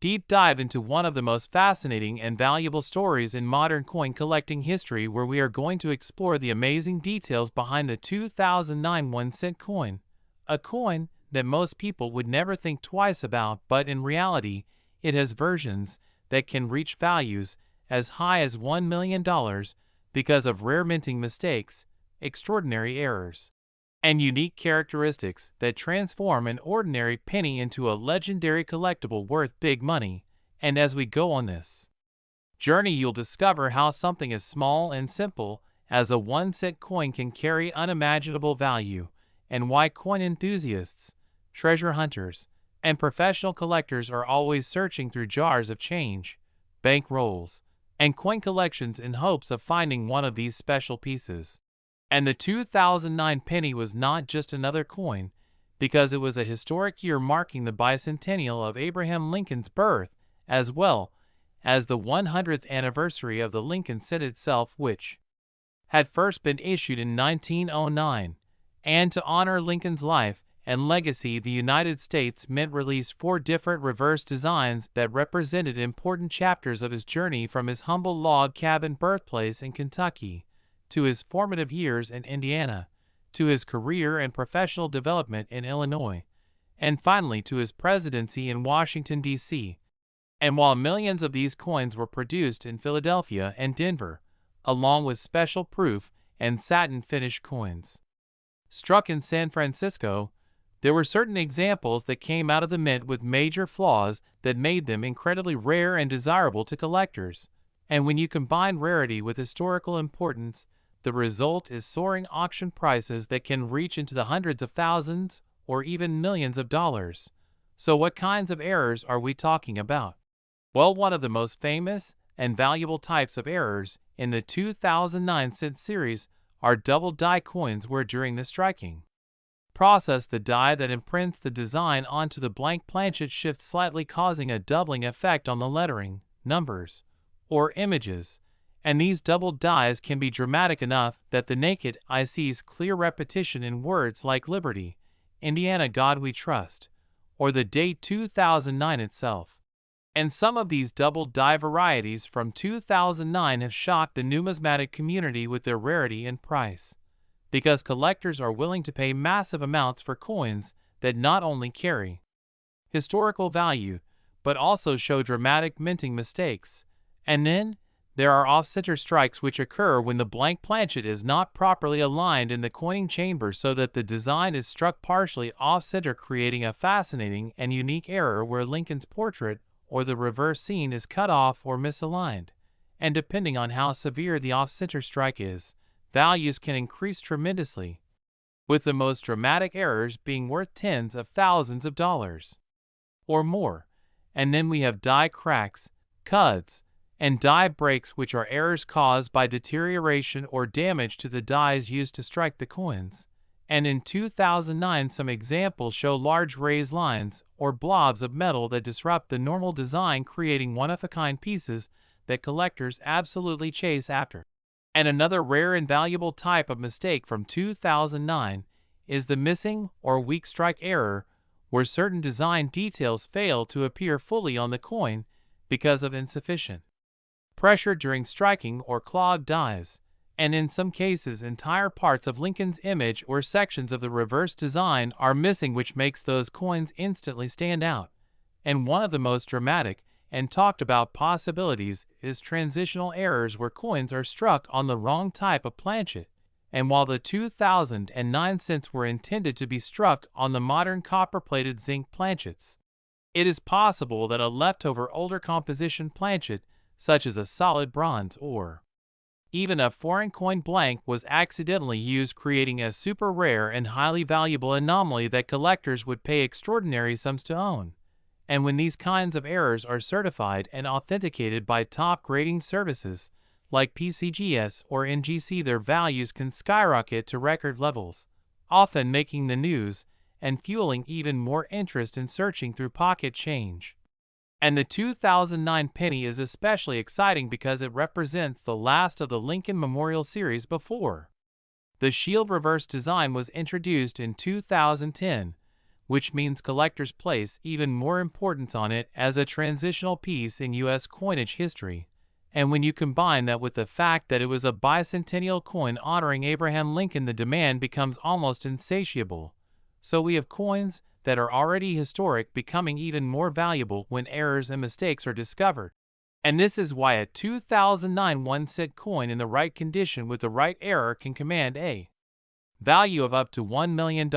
Deep dive into one of the most fascinating and valuable stories in modern coin collecting history, where we are going to explore the amazing details behind the 2009 1-cent coin, a coin that most people would never think twice about, but in reality, it has versions that can reach values as high as $1 million because of rare minting mistakes, extraordinary errors, and unique characteristics that transform an ordinary penny into a legendary collectible worth big money. And as we go on this journey, you'll discover how something as small and simple as a 1-cent coin can carry unimaginable value, and why coin enthusiasts, treasure hunters, and professional collectors are always searching through jars of change, bank rolls, and coin collections in hopes of finding one of these special pieces. And the 2009 penny was not just another coin, because it was a historic year marking the bicentennial of Abraham Lincoln's birth, as well as the 100th anniversary of the Lincoln cent itself, which had first been issued in 1909. And to honor Lincoln's life and legacy, the United States Mint released 4 different reverse designs that represented important chapters of his journey, from his humble log cabin birthplace in Kentucky, to his formative years in Indiana, to his career and professional development in Illinois, and finally to his presidency in Washington, D.C. And while millions of these coins were produced in Philadelphia and Denver, along with special proof and satin finish coins struck in San Francisco, there were certain examples that came out of the mint with major flaws that made them incredibly rare and desirable to collectors. And when you combine rarity with historical importance, the result is soaring auction prices that can reach into the hundreds of thousands or even millions of dollars. So what kinds of errors are we talking about? Well, one of the most famous and valuable types of errors in the 2009 cent series are double die coins, where during the striking process the die that imprints the design onto the blank planchet shifts slightly, causing a doubling effect on the lettering, numbers, or images. And these doubled dies can be dramatic enough that the naked eye sees clear repetition in words like Liberty, Indiana, God We Trust, or the date 2009 itself. And some of these double die varieties from 2009 have shocked the numismatic community with their rarity and price, because collectors are willing to pay massive amounts for coins that not only carry historical value, but also show dramatic minting mistakes. And then There are off-center strikes which occur when the blank planchet is not properly aligned in the coining chamber so that the design is struck partially off-center, creating a fascinating and unique error where Lincoln's portrait or the reverse scene is cut off or misaligned. And depending on how severe the off-center strike is, values can increase tremendously, with the most dramatic errors being worth tens of thousands of dollars or more. And then we have die cracks, cuts, and die breaks, which are errors caused by deterioration or damage to the dies used to strike the coins. And in 2009, some examples show large raised lines or blobs of metal that disrupt the normal design, creating one-of-a-kind pieces that collectors absolutely chase after. And another rare and valuable type of mistake from 2009 is the missing or weak strike error, where certain design details fail to appear fully on the coin because of insufficient pressure during striking or clogged dies, and in some cases entire parts of Lincoln's image or sections of the reverse design are missing, which makes those coins instantly stand out. And one of the most dramatic and talked about possibilities is transitional errors, where coins are struck on the wrong type of planchet, and while the 2009 cents were intended to be struck on the modern copper-plated zinc planchets, it is possible that a leftover older composition planchet, such as a solid bronze or even a foreign coin blank, was accidentally used, creating a super rare and highly valuable anomaly that collectors would pay extraordinary sums to own. And when these kinds of errors are certified and authenticated by top grading services like PCGS or NGC, their values can skyrocket to record levels, often making the news and fueling even more interest in searching through pocket change. And the 2009 penny is especially exciting because it represents the last of the Lincoln Memorial series before the shield reverse design was introduced in 2010, which means collectors place even more importance on it as a transitional piece in U.S. coinage history. And when you combine that with the fact that it was a bicentennial coin honoring Abraham Lincoln, the demand becomes almost insatiable. So we have coins that are already historic becoming even more valuable when errors and mistakes are discovered. And this is why a 2009 1-cent coin in the right condition with the right error can command a value of up to $1 million,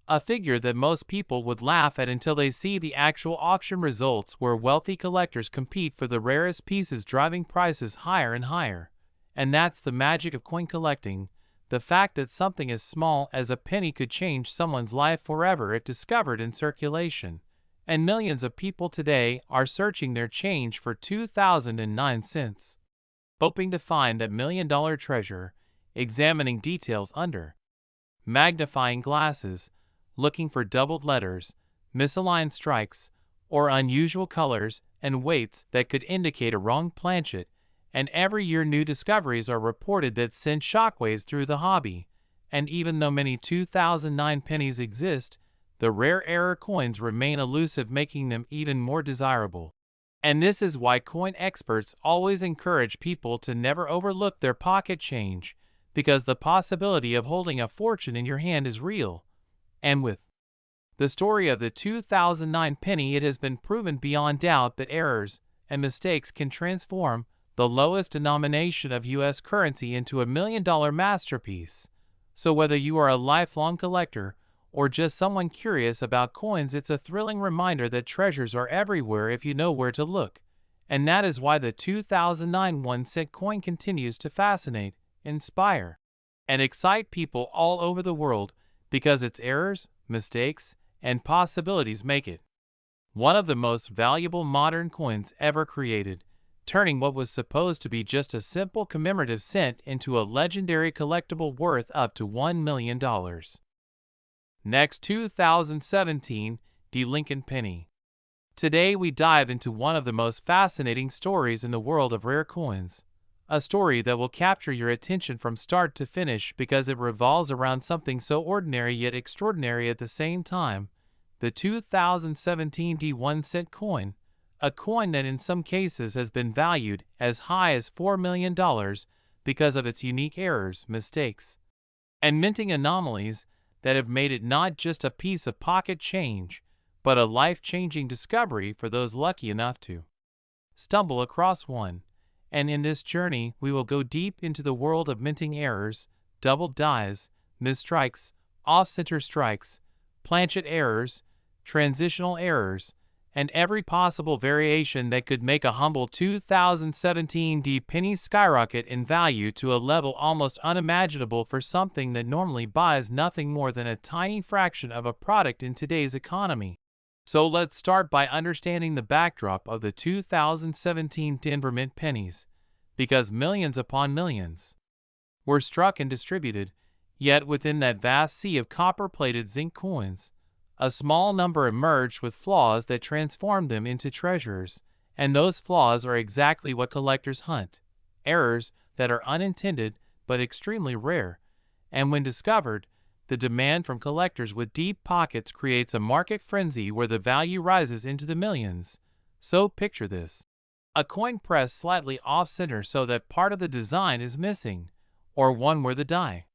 a figure that most people would laugh at until they see the actual auction results, where wealthy collectors compete for the rarest pieces, driving prices higher and higher. And that's the magic of coin collecting. The fact that something as small as a penny could change someone's life forever if discovered in circulation. And millions of people today are searching their change for 2009 cents, hoping to find that million-dollar treasure, examining details under magnifying glasses, looking for doubled letters, misaligned strikes, or unusual colors and weights that could indicate a wrong planchet. And every year new discoveries are reported that send shockwaves through the hobby. And even though many 2009 pennies exist, the rare error coins remain elusive, making them even more desirable. And this is why coin experts always encourage people to never overlook their pocket change, because the possibility of holding a fortune in your hand is real. And with the story of the 2009 penny, it has been proven beyond doubt that errors and mistakes can transform the lowest denomination of U.S. currency into $1 million masterpiece. So whether you are a lifelong collector or just someone curious about coins, it's a thrilling reminder that treasures are everywhere if you know where to look. And that is why the 2009 1-cent coin continues to fascinate, inspire, and excite people all over the world, because its errors, mistakes, and possibilities make it one of the most valuable modern coins ever created, turning what was supposed to be just a simple commemorative cent into a legendary collectible worth up to $1 million. Next, 2017, the Lincoln Penny. Today we dive into one of the most fascinating stories in the world of rare coins. A story that will capture your attention from start to finish because it revolves around something so ordinary yet extraordinary at the same time: the 2017 1-cent coin, a coin that in some cases has been valued as high as $4 million because of its unique errors, mistakes, and minting anomalies that have made it not just a piece of pocket change, but a life-changing discovery for those lucky enough to stumble across one. And in this journey, we will go deep into the world of minting errors, doubled dies, misstrikes, off-center strikes, planchet errors, transitional errors, and every possible variation that could make a humble 2017 D penny skyrocket in value to a level almost unimaginable for something that normally buys nothing more than a tiny fraction of a product in today's economy. So let's start by understanding the backdrop of the 2017 Denver Mint pennies, because millions upon millions were struck and distributed, yet within that vast sea of copper-plated zinc coins, a small number emerged with flaws that transformed them into treasures, and those flaws are exactly what collectors hunt, errors that are unintended but extremely rare, and when discovered, the demand from collectors with deep pockets creates a market frenzy where the value rises into the millions. So picture this. A coin pressed slightly off-center so that part of the design is missing, or one where the die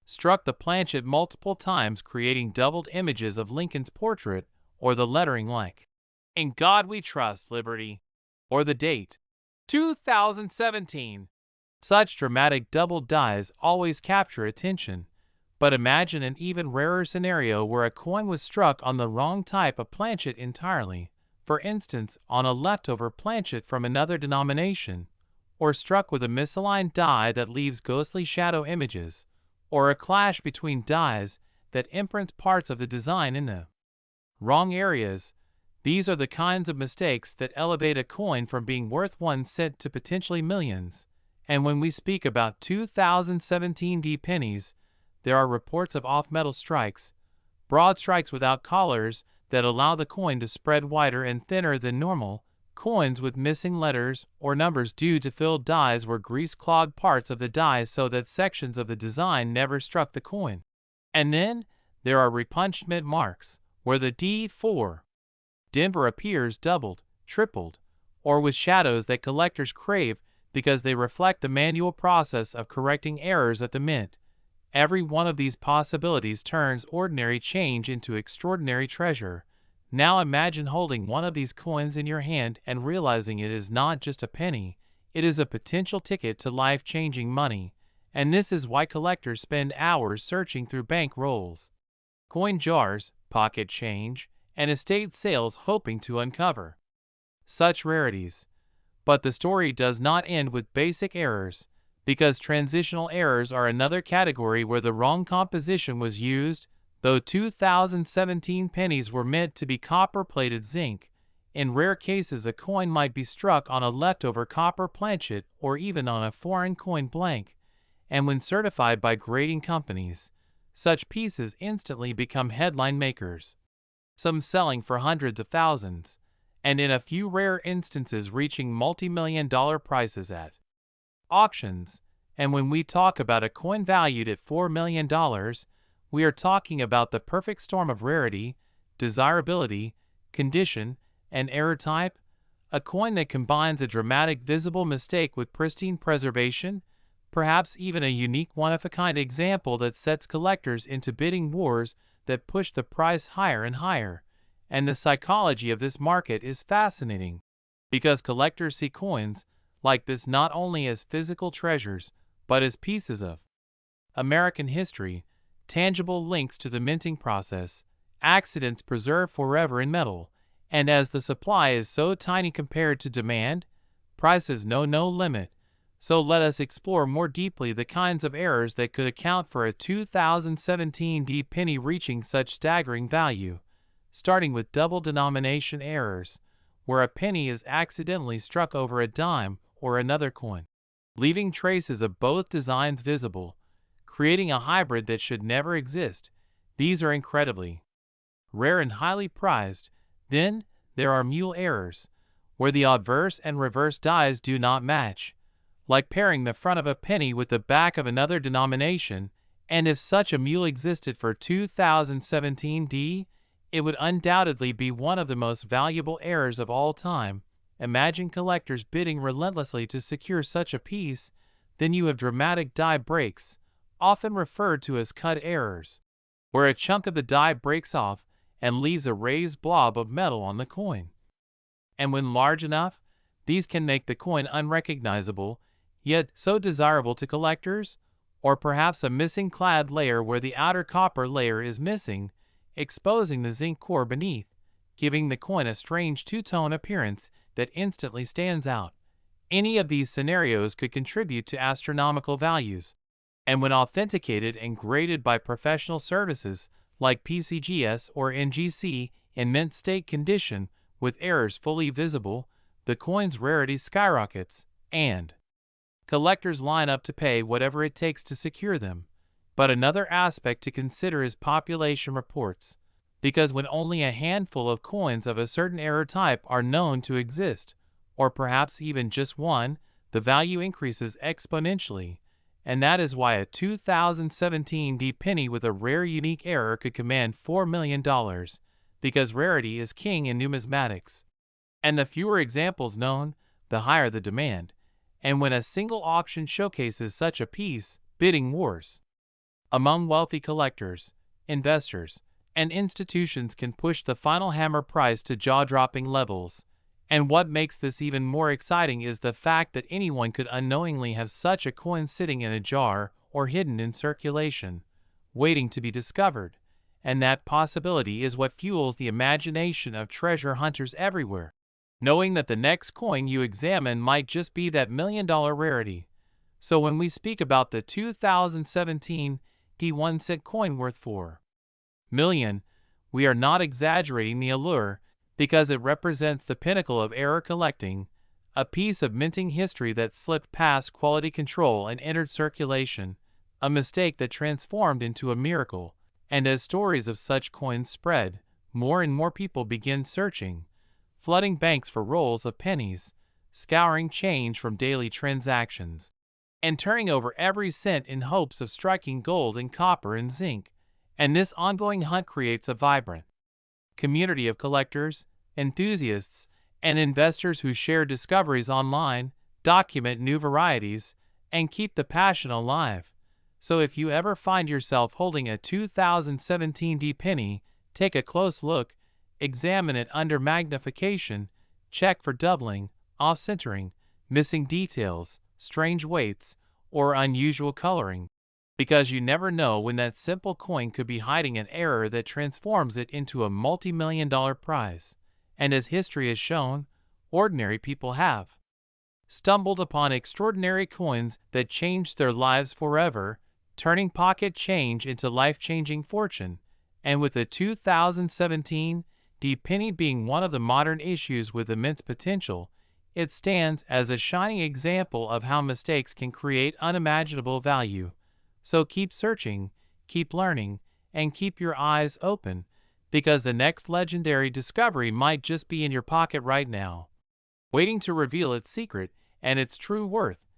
struck the planchet multiple times creating doubled images of Lincoln's portrait or the lettering like, "In God We Trust, Liberty," or the date, 2017. Such dramatic doubled dies always capture attention, but imagine an even rarer scenario where a coin was struck on the wrong type of planchet entirely, for instance on a leftover planchet from another denomination, or struck with a misaligned die that leaves ghostly shadow images, or a clash between dies that imprints parts of the design in the wrong areas. These are the kinds of mistakes that elevate a coin from being worth 1 cent to potentially millions. And when we speak about 2017 D pennies, there are reports of off-metal strikes, broad strikes without collars that allow the coin to spread wider and thinner than normal, coins with missing letters or numbers due to filled dies where grease clogged parts of the die so that sections of the design never struck the coin. And then there are repunched mint marks, where the D4 Denver appears doubled, tripled, or with shadows that collectors crave because they reflect the manual process of correcting errors at the mint. Every one of these possibilities turns ordinary change into extraordinary treasure. Now imagine holding one of these coins in your hand and realizing it is not just a penny, it is a potential ticket to life-changing money, and this is why collectors spend hours searching through bank rolls, coin jars, pocket change, and estate sales hoping to uncover such rarities. But the story does not end with basic errors, because transitional errors are another category where the wrong composition was used. Though 2017 pennies were meant to be copper-plated zinc, in rare cases a coin might be struck on a leftover copper planchet or even on a foreign coin blank, and when certified by grading companies, such pieces instantly become headline makers, some selling for hundreds of thousands, and in a few rare instances reaching multi-million-dollar prices at auctions. And when we talk about a coin valued at $4 million, we are talking about the perfect storm of rarity, desirability, condition, and error type, a coin that combines a dramatic visible mistake with pristine preservation, perhaps even a unique one-of-a-kind example that sets collectors into bidding wars that push the price higher and higher. And the psychology of this market is fascinating, because collectors see coins like this not only as physical treasures, but as pieces of American history, tangible links to the minting process, accidents preserved forever in metal, and as the supply is so tiny compared to demand, prices know no limit. So let us explore more deeply the kinds of errors that could account for a 2017 D penny reaching such staggering value, starting with double denomination errors, where a penny is accidentally struck over a dime or another coin, leaving traces of both designs visible, creating a hybrid that should never exist. These are incredibly rare and highly prized. Then there are mule errors, where the obverse and reverse dies do not match, like pairing the front of a penny with the back of another denomination, and if such a mule existed for 2017 D, it would undoubtedly be one of the most valuable errors of all time. Imagine collectors bidding relentlessly to secure such a piece. Then you have dramatic die breaks, often referred to as cut errors, where a chunk of the die breaks off and leaves a raised blob of metal on the coin. And when large enough, These can make the coin unrecognizable, yet so desirable to collectors, or perhaps a missing clad layer where the outer copper layer is missing, exposing the zinc core beneath, giving the coin a strange two-tone appearance that instantly stands out. Any of these scenarios could contribute to astronomical values, and when authenticated and graded by professional services like PCGS or NGC in mint state condition with errors fully visible, the coin's rarity skyrockets, and collectors line up to pay whatever it takes to secure them. But another aspect to consider is population reports, because when only a handful of coins of a certain error type are known to exist, or perhaps even just one, the value increases exponentially, and that is why a 2017 D penny with a rare unique error could command $4 million, because rarity is king in numismatics. And the fewer examples known, the higher the demand. And when a single auction showcases such a piece, bidding wars among wealthy collectors, investors, and institutions can push the final hammer price to jaw-dropping levels. And what makes this even more exciting is the fact that anyone could unknowingly have such a coin sitting in a jar or hidden in circulation, waiting to be discovered. And that possibility is what fuels the imagination of treasure hunters everywhere, knowing that the next coin you examine might just be that $1 million rarity. So when we speak about the 2017 D1 coin worth $4 million, we are not exaggerating the allure, because it represents the pinnacle of error collecting, a piece of minting history that slipped past quality control and entered circulation, a mistake that transformed into a miracle. And as stories of such coins spread, more and more people begin searching, flooding banks for rolls of pennies, scouring change from daily transactions, and turning over every cent in hopes of striking gold and copper and zinc. And this ongoing hunt creates a vibrant community of collectors, enthusiasts, and investors who share discoveries online, document new varieties, and keep the passion alive. So if you ever find yourself holding a 2017 D penny, take a close look, examine it under magnification, check for doubling, off-centering, missing details, strange weights, or unusual coloring, because you never know when that simple coin could be hiding an error that transforms it into a multi-million-dollar prize. And as history has shown, ordinary people have stumbled upon extraordinary coins that changed their lives forever, turning pocket change into life-changing fortune. And with the 2017 D penny being one of the modern issues with immense potential, it stands as a shining example of how mistakes can create unimaginable value. So keep searching, keep learning, and keep your eyes open, because the next legendary discovery might just be in your pocket right now, waiting to reveal its secret and its true worth.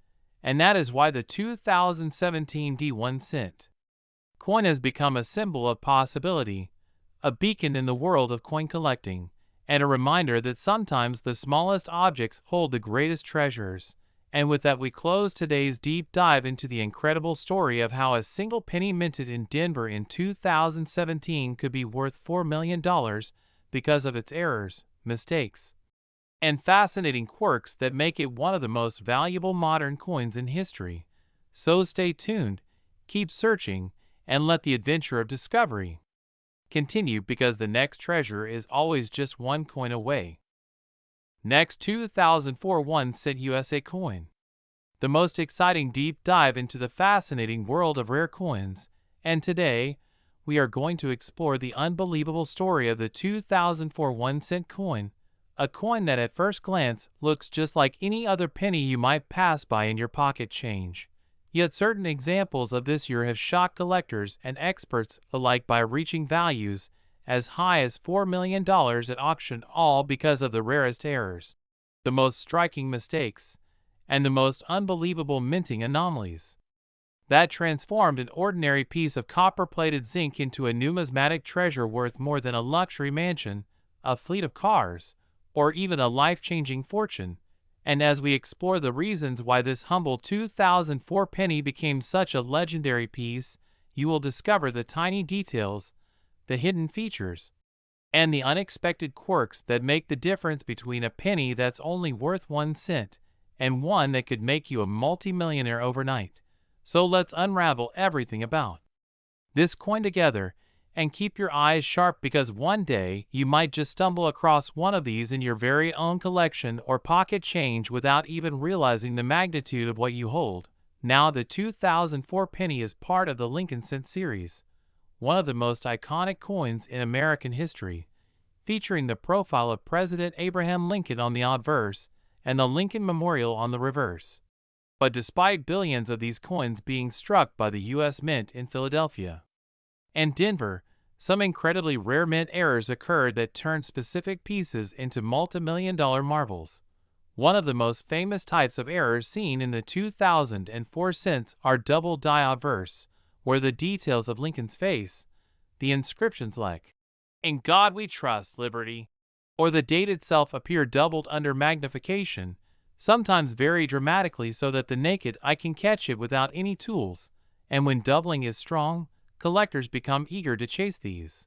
And that is why the 2017 D1 coin has become a symbol of possibility, a beacon in the world of coin collecting, and a reminder that sometimes the smallest objects hold the greatest treasures. And with that, we close today's deep dive into the incredible story of how a single penny minted in Denver in 2017 could be worth $4 million because of its errors, mistakes, and fascinating quirks that make it one of the most valuable modern coins in history. So stay tuned, keep searching, and let the adventure of discovery continue, because the next treasure is always just one coin away. Next, 2004 1-cent USA coin. The most exciting deep dive into the fascinating world of rare coins, and today, we are going to explore the unbelievable story of the 2004 1-cent coin, a coin that at first glance looks just like any other penny you might pass by in your pocket change. Yet certain examples of this year have shocked collectors and experts alike by reaching values as high as $4 million at auction, all because of the rarest errors, the most striking mistakes, and the most unbelievable minting anomalies that transformed an ordinary piece of copper-plated zinc into a numismatic treasure worth more than a luxury mansion, a fleet of cars, or even a life-changing fortune. And as we explore the reasons why this humble 2004 penny became such a legendary piece, you will discover the tiny details, the hidden features, and the unexpected quirks that make the difference between a penny that's only worth 1 cent and one that could make you a multimillionaire overnight. So let's unravel everything about this coin together, and keep your eyes sharp because one day you might just stumble across one of these in your very own collection or pocket change without even realizing the magnitude of what you hold. Now, the 2004 penny is part of the Lincoln Cent series, one of the most iconic coins in American history, featuring the profile of President Abraham Lincoln on the obverse and the Lincoln Memorial on the reverse. But despite billions of these coins being struck by the U.S. Mint in Philadelphia and Denver, some incredibly rare mint errors occurred that turned specific pieces into multi-million-dollar marvels. One of the most famous types of errors seen in the 2004 cents are double die obverse, where the details of Lincoln's face, the inscriptions like, "In God We Trust, Liberty," or the date itself appear doubled under magnification, sometimes very dramatically so that the naked eye can catch it without any tools, and when doubling is strong, collectors become eager to chase these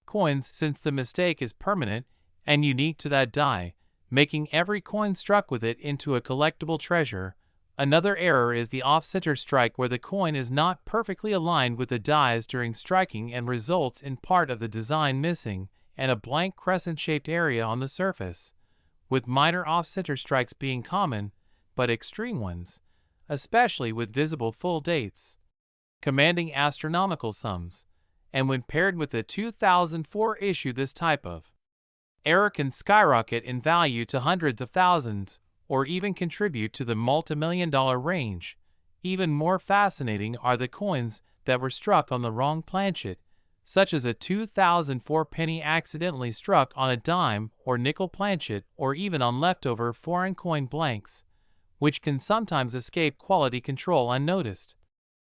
coins since the mistake is permanent and unique to that die, making every coin struck with it into a collectible treasure. Another error is the off-center strike, where the coin is not perfectly aligned with the dies during striking and results in part of the design missing and a blank crescent-shaped area on the surface, with minor off-center strikes being common, but extreme ones, especially with visible full dates, commanding astronomical sums. And when paired with the 2004 issue, this type of error can skyrocket in value to hundreds of thousands, or even contribute to the multi-million-dollar range. Even more fascinating are the coins that were struck on the wrong planchet, such as a 2004 penny accidentally struck on a dime or nickel planchet, or even on leftover foreign coin blanks, which can sometimes escape quality control unnoticed.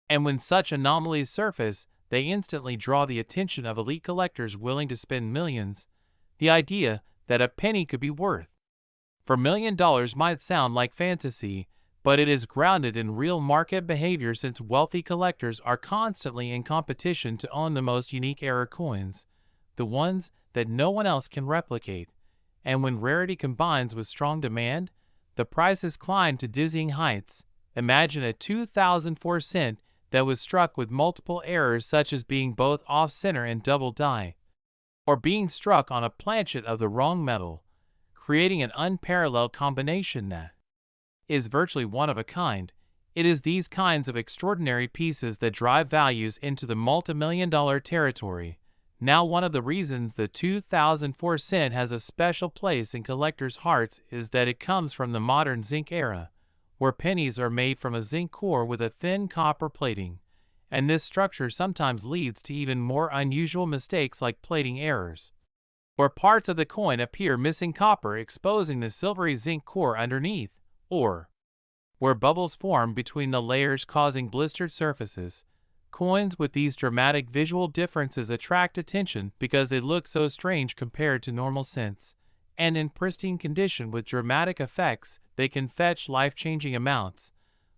And when such anomalies surface, they instantly draw the attention of elite collectors willing to spend millions. The idea that a penny could be worth $4 million might sound like fantasy, but it is grounded in real market behavior, since wealthy collectors are constantly in competition to own the most unique error coins, the ones that no one else can replicate. And when rarity combines with strong demand, the prices climb to dizzying heights. Imagine a 2004 cent that was struck with multiple errors, such as being both off-center and double die, or being struck on a planchet of the wrong metal, creating an unparalleled combination that is virtually one of a kind. It is these kinds of extraordinary pieces that drive values into the multi-million-dollar territory. Now, one of the reasons the 2004 cent has a special place in collectors' hearts is that it comes from the modern zinc era, where pennies are made from a zinc core with a thin copper plating, and this structure sometimes leads to even more unusual mistakes like plating errors, where parts of the coin appear missing copper, exposing the silvery zinc core underneath, or where bubbles form between the layers, causing blistered surfaces. Coins with these dramatic visual differences attract attention because they look so strange compared to normal cents, and in pristine condition with dramatic effects, they can fetch life-changing amounts.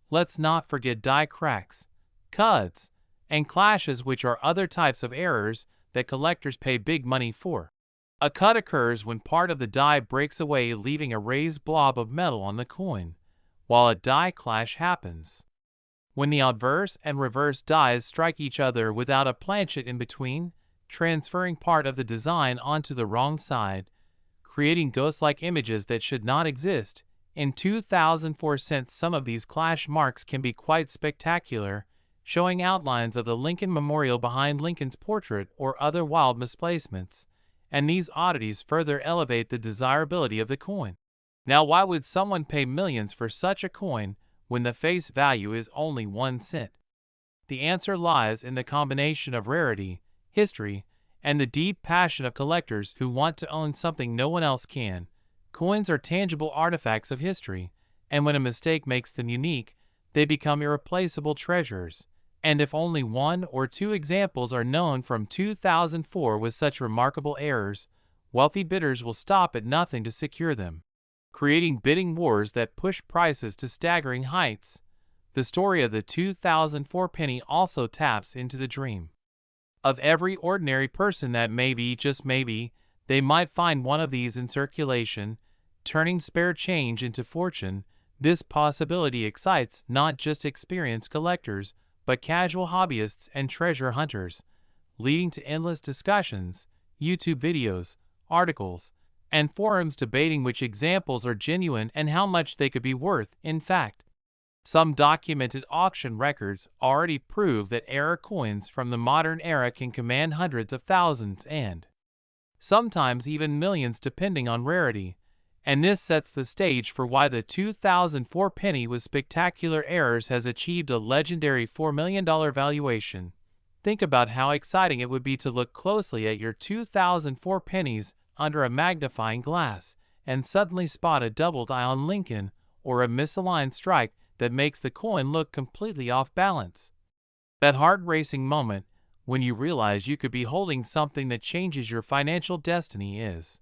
Let's not forget die cracks, cuts, and clashes, which are other types of errors that collectors pay big money for. A cut occurs when part of the die breaks away, leaving a raised blob of metal on the coin, while a die clash happens when the obverse and reverse dies strike each other without a planchet in between, transferring part of the design onto the wrong side, creating ghost-like images that should not exist. In 2004 cents, some of these clash marks can be quite spectacular, showing outlines of the Lincoln Memorial behind Lincoln's portrait or other wild misplacements, and these oddities further elevate the desirability of the coin. Now, why would someone pay millions for such a coin when the face value is only 1 cent? The answer lies in the combination of rarity, history, and the deep passion of collectors who want to own something no one else can. Coins are tangible artifacts of history, and when a mistake makes them unique, they become irreplaceable treasures. And if only one or two examples are known from 2004 with such remarkable errors, wealthy bidders will stop at nothing to secure them, creating bidding wars that push prices to staggering heights. The story of the 2004 penny also taps into the dream of every ordinary person that maybe, just maybe, they might find one of these in circulation, turning spare change into fortune. This possibility excites not just experienced collectors, but casual hobbyists and treasure hunters, leading to endless discussions, YouTube videos, articles, and forums debating which examples are genuine and how much they could be worth. In fact, some documented auction records already prove that era coins from the modern era can command hundreds of thousands and sometimes even millions depending on rarity. And this sets the stage for why the 2004 penny with spectacular errors has achieved a legendary $4 million valuation. Think about how exciting it would be to look closely at your 2004 pennies under a magnifying glass and suddenly spot a doubled eye on Lincoln or a misaligned strike that makes the coin look completely off balance. That heart-racing moment when you realize you could be holding something that changes your financial destiny is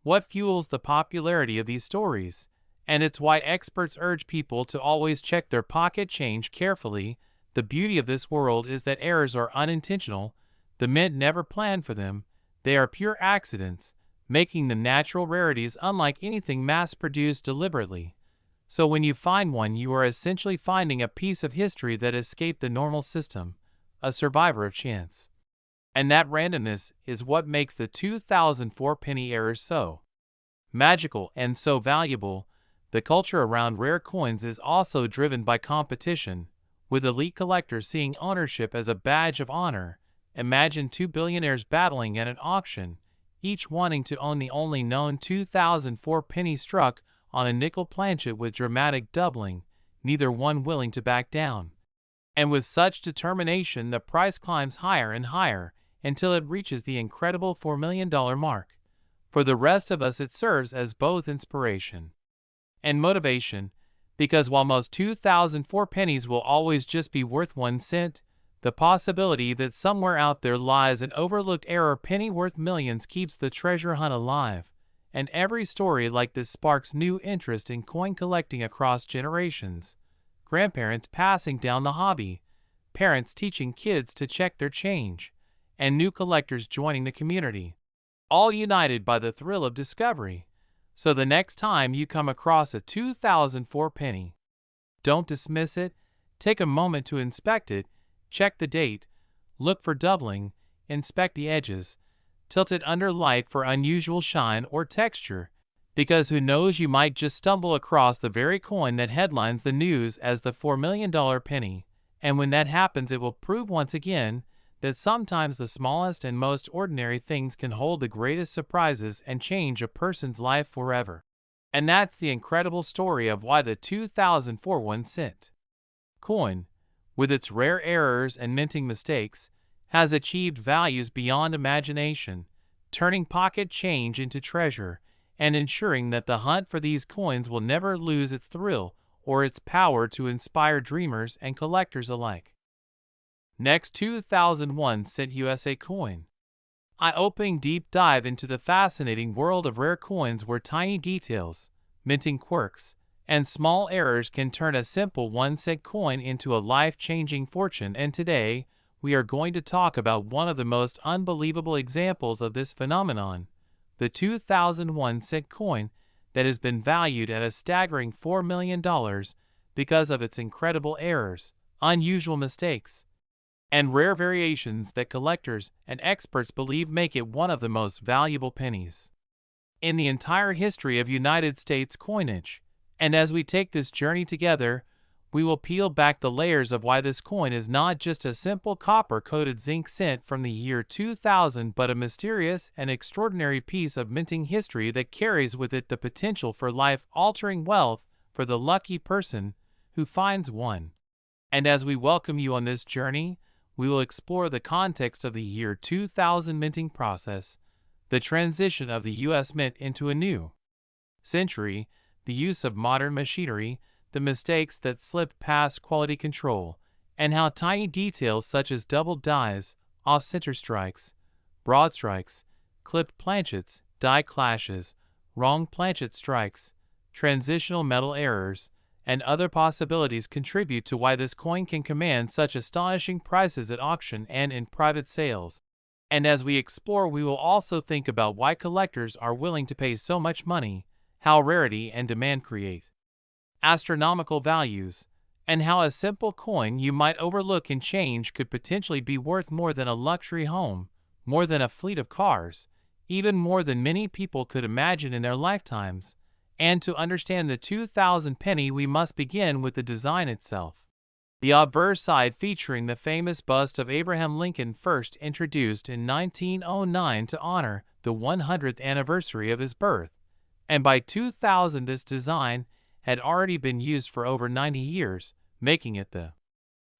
what fuels the popularity of these stories, and it's why experts urge people to always check their pocket change carefully. The beauty of this world is that errors are unintentional. The mint never planned for them. They are pure accidents, making them natural rarities unlike anything mass-produced deliberately. So when you find one, you are essentially finding a piece of history that escaped the normal system, a survivor of chance. And that randomness is what makes the 2004 penny error so magical and so valuable. The culture around rare coins is also driven by competition, with elite collectors seeing ownership as a badge of honor. Imagine two billionaires battling at an auction, each wanting to own the only known 2004 penny struck on a nickel planchet with dramatic doubling, neither one willing to back down. And with such determination, the price climbs higher and higher until it reaches the incredible $4 million mark. For the rest of us, it serves as both inspiration and motivation, because while most 2004 pennies will always just be worth 1 cent, the possibility that somewhere out there lies an overlooked error penny worth millions keeps the treasure hunt alive. And every story like this sparks new interest in coin collecting across generations. Grandparents passing down the hobby, parents teaching kids to check their change, and new collectors joining the community, all united by the thrill of discovery. So the next time you come across a 2004 penny, don't dismiss it. Take a moment to inspect it, check the date, look for doubling, inspect the edges, tilt it under light for unusual shine or texture, because who knows, you might just stumble across the very coin that headlines the news as the $4 million penny. And when that happens, it will prove once again that sometimes the smallest and most ordinary things can hold the greatest surprises and change a person's life forever. And that's the incredible story of why the 2004 1-cent coin, with its rare errors and minting mistakes, has achieved values beyond imagination, turning pocket change into treasure and ensuring that the hunt for these coins will never lose its thrill or its power to inspire dreamers and collectors alike. Next, 2001 cent USA coin. Eye-opening deep dive into the fascinating world of rare coins where tiny details, minting quirks, and small errors can turn a simple 1-cent coin into a life-changing fortune. And today, we are going to talk about one of the most unbelievable examples of this phenomenon, the 2001 cent coin that has been valued at a staggering $4 million because of its incredible errors, unusual mistakes, and rare variations that collectors and experts believe make it one of the most valuable pennies in the entire history of United States coinage. And as we take this journey together, we will peel back the layers of why this coin is not just a simple copper-coated zinc cent from the year 2000, but a mysterious and extraordinary piece of minting history that carries with it the potential for life-altering wealth for the lucky person who finds one. And as we welcome you on this journey, we will explore the context of the year 2000 minting process, the transition of the U.S. Mint into a new century, the use of modern machinery, the mistakes that slipped past quality control, and how tiny details such as doubled dies, off-center strikes, broad strikes, clipped planchets, die clashes, wrong planchet strikes, transitional metal errors, and other possibilities contribute to why this coin can command such astonishing prices at auction and in private sales. And as we explore, we will also think about why collectors are willing to pay so much money, how rarity and demand create astronomical values, and how a simple coin you might overlook in change could potentially be worth more than a luxury home, more than a fleet of cars, even more than many people could imagine in their lifetimes. And to understand the 2000 penny, we must begin with the design itself. The obverse side, featuring the famous bust of Abraham Lincoln, first introduced in 1909 to honor the 100th anniversary of his birth, and by 2000 this design had already been used for over 90 years, making it the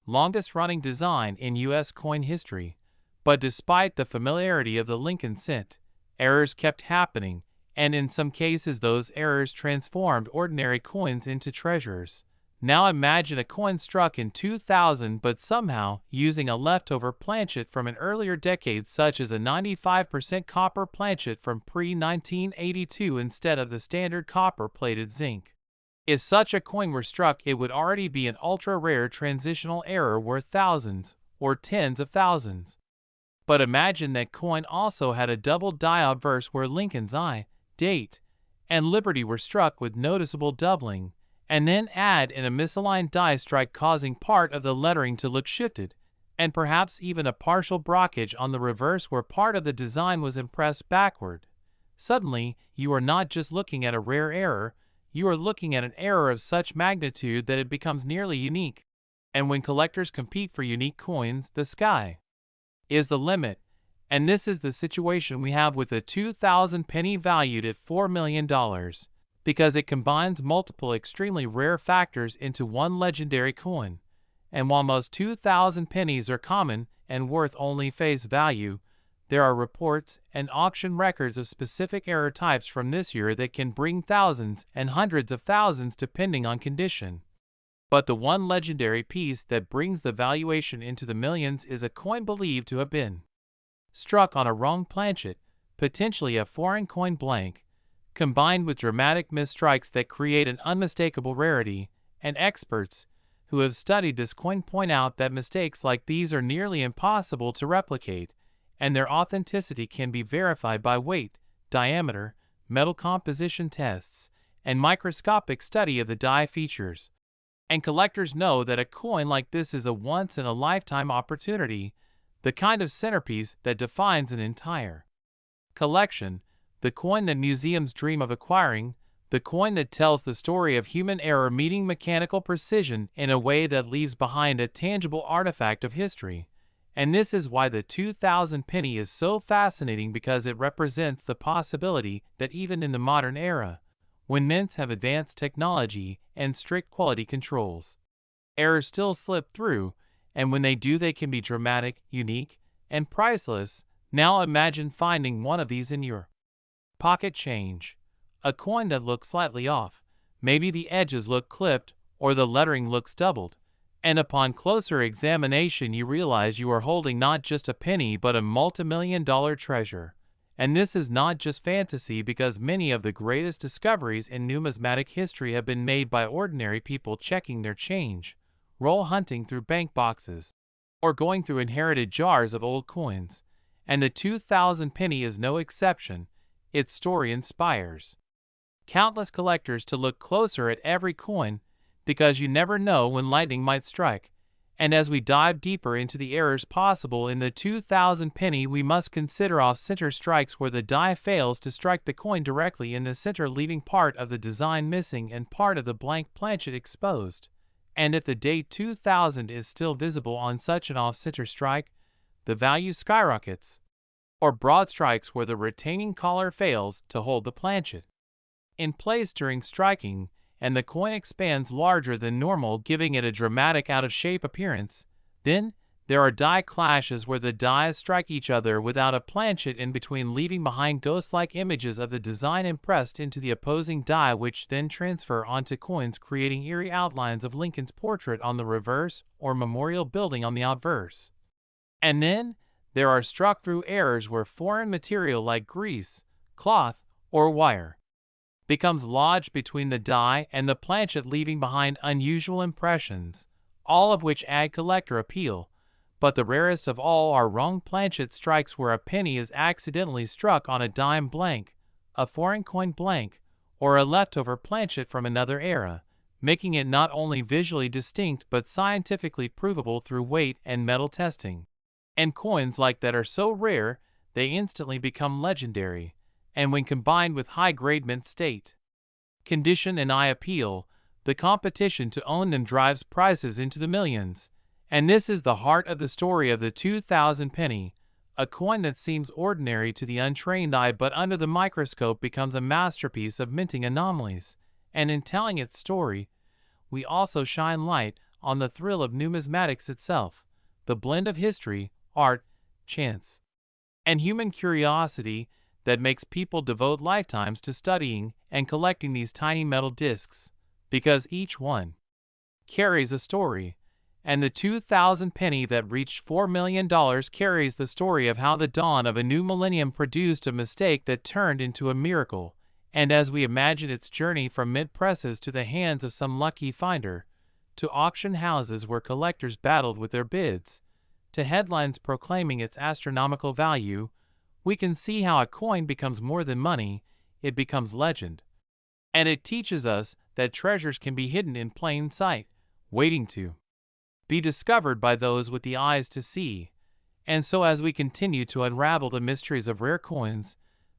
longest-running design in U.S. coin history. But despite the familiarity of the Lincoln cent, errors kept happening, and in some cases those errors transformed ordinary coins into treasures. Now imagine a coin struck in 2000 but somehow using a leftover planchet from an earlier decade, such as a 95% copper planchet from pre-1982 instead of the standard copper-plated zinc. If such a coin were struck, it would already be an ultra-rare transitional error worth thousands or tens of thousands. But imagine that coin also had a double die obverse where Lincoln's I, date, and Liberty were struck with noticeable doubling, and then add in a misaligned die strike causing part of the lettering to look shifted, and perhaps even a partial blockage on the reverse where part of the design was impressed backward. Suddenly, you are not just looking at a rare error, you are looking at an error of such magnitude that it becomes nearly unique. And when collectors compete for unique coins, the sky is the limit. And this is the situation we have with the 2000 penny valued at $4 million, because it combines multiple extremely rare factors into one legendary coin. And while most 2000 pennies are common and worth only face value, there are reports and auction records of specific error types from this year that can bring thousands and hundreds of thousands depending on condition. But the one legendary piece that brings the valuation into the millions is a coin believed to have been struck on a wrong planchet, potentially a foreign coin blank, combined with dramatic misstrikes that create an unmistakable rarity, and experts who have studied this coin point out that mistakes like these are nearly impossible to replicate, and their authenticity can be verified by weight, diameter, metal composition tests, and microscopic study of the die features. And collectors know that a coin like this is a once-in-a-lifetime opportunity, the kind of centerpiece that defines an entire collection, the coin that museums dream of acquiring, the coin that tells the story of human error meeting mechanical precision in a way that leaves behind a tangible artifact of history. And this is why the 2000 penny is so fascinating, because it represents the possibility that even in the modern era, when mints have advanced technology and strict quality controls, errors still slip through, and when they do, they can be dramatic, unique, and priceless. Now imagine finding one of these in your pocket change. A coin that looks slightly off, maybe the edges look clipped or the lettering looks doubled. And upon closer examination you realize you are holding not just a penny but a multi-million-dollar treasure. And this is not just fantasy, because many of the greatest discoveries in numismatic history have been made by ordinary people checking their change, roll hunting through bank boxes, or going through inherited jars of old coins. And the 2000 penny is no exception. Its story inspires countless collectors to look closer at every coin, because you never know when lightning might strike. And as we dive deeper into the errors possible in the 2000 penny, we must consider off-center strikes where the die fails to strike the coin directly in the center, leaving part of the design missing and part of the blank planchet exposed. And if the date 2000 is still visible on such an off-center strike, the value skyrockets. Or broad strikes where the retaining collar fails to hold the planchet in place during striking, and the coin expands larger than normal, giving it a dramatic out-of-shape appearance. Then, there are die clashes where the dies strike each other without a planchet in between, leaving behind ghost-like images of the design impressed into the opposing die, which then transfer onto coins, creating eerie outlines of Lincoln's portrait on the reverse or memorial building on the obverse. And then, there are struck-through errors where foreign material like grease, cloth, or wire becomes lodged between the die and the planchet, leaving behind unusual impressions, all of which add collector appeal. But the rarest of all are wrong planchet strikes, where a penny is accidentally struck on a dime blank, a foreign coin blank, or a leftover planchet from another era, making it not only visually distinct but scientifically provable through weight and metal testing. And coins like that are so rare, they instantly become legendary, and when combined with high-grade mint state condition and eye appeal, the competition to own them drives prices into the millions. And this is the heart of the story of the 2000 penny, a coin that seems ordinary to the untrained eye but under the microscope becomes a masterpiece of minting anomalies. And in telling its story, we also shine light on the thrill of numismatics itself, the blend of history, art, chance, and human curiosity that makes people devote lifetimes to studying and collecting these tiny metal discs, because each one carries a story. And the 2000 penny that reached $4 million carries the story of how the dawn of a new millennium produced a mistake that turned into a miracle. And as we imagine its journey from mint presses to the hands of some lucky finder, to auction houses where collectors battled with their bids, to headlines proclaiming its astronomical value, we can see how a coin becomes more than money, it becomes legend. And it teaches us that treasures can be hidden in plain sight, waiting to be discovered by those with the eyes to see. And so as we continue to unravel the mysteries of rare coins,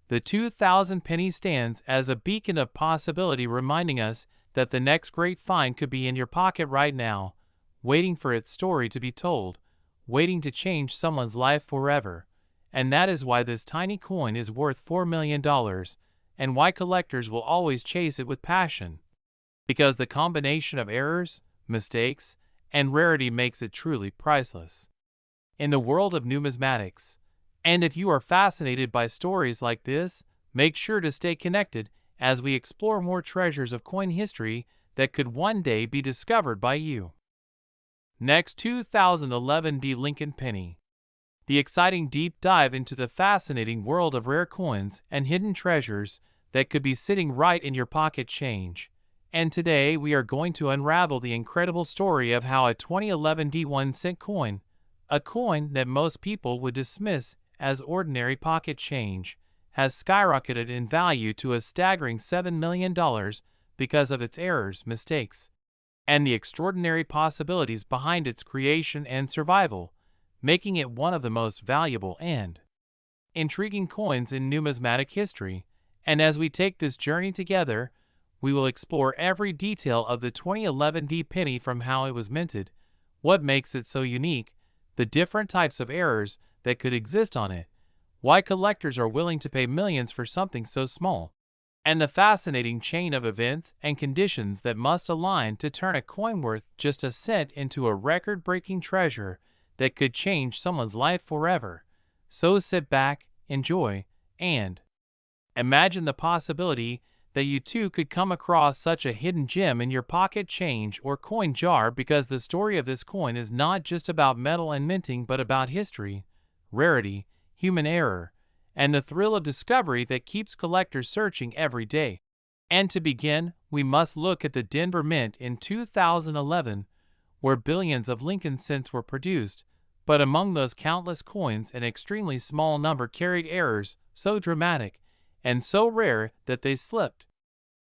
the 2000 penny stands as a beacon of possibility, reminding us that the next great find could be in your pocket right now, waiting for its story to be told, waiting to change someone's life forever. And that is why this tiny coin is worth $4 million, and why collectors will always chase it with passion. Because the combination of errors, mistakes, and rarity makes it truly priceless. In the world of numismatics, and if you are fascinated by stories like this, make sure to stay connected as we explore more treasures of coin history that could one day be discovered by you. Next, 2011 D. Lincoln Penny. The exciting deep dive into the fascinating world of rare coins and hidden treasures that could be sitting right in your pocket change. And today we are going to unravel the incredible story of how a 2011 D1 cent coin, a coin that most people would dismiss as ordinary pocket change, has skyrocketed in value to a staggering $7 million because of its errors, mistakes, and the extraordinary possibilities behind its creation and survival, making it one of the most valuable and intriguing coins in numismatic history. And as we take this journey together, we will explore every detail of the 2011 D penny, from how it was minted, what makes it so unique, the different types of errors that could exist on it, why collectors are willing to pay millions for something so small, and the fascinating chain of events and conditions that must align to turn a coin worth just a cent into a record-breaking treasure that could change someone's life forever. So sit back, enjoy, and imagine the possibility that you too could come across such a hidden gem in your pocket change or coin jar, because the story of this coin is not just about metal and minting but about history, rarity, human error, and the thrill of discovery that keeps collectors searching every day. And to begin, we must look at the Denver Mint in 2011, where billions of Lincoln cents were produced, but among those countless coins an extremely small number carried errors so dramatic and so rare that they slipped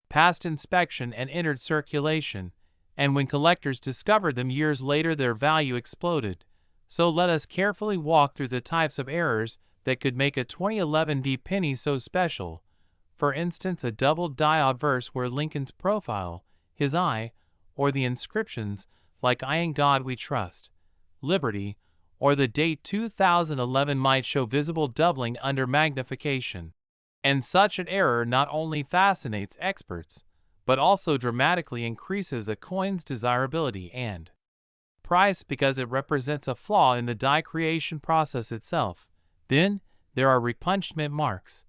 past inspection and entered circulation, and when collectors discovered them years later, their value exploded. So let us carefully walk through the types of errors that could make a 2011 D penny so special. For instance, a doubled die obverse where Lincoln's profile, his eye, or the inscriptions like "I in God we trust," "Liberty," or the date 2011 might show visible doubling under magnification. And such an error not only fascinates experts, but also dramatically increases a coin's desirability and price, because it represents a flaw in the die creation process itself. Then, there are repunchment marks,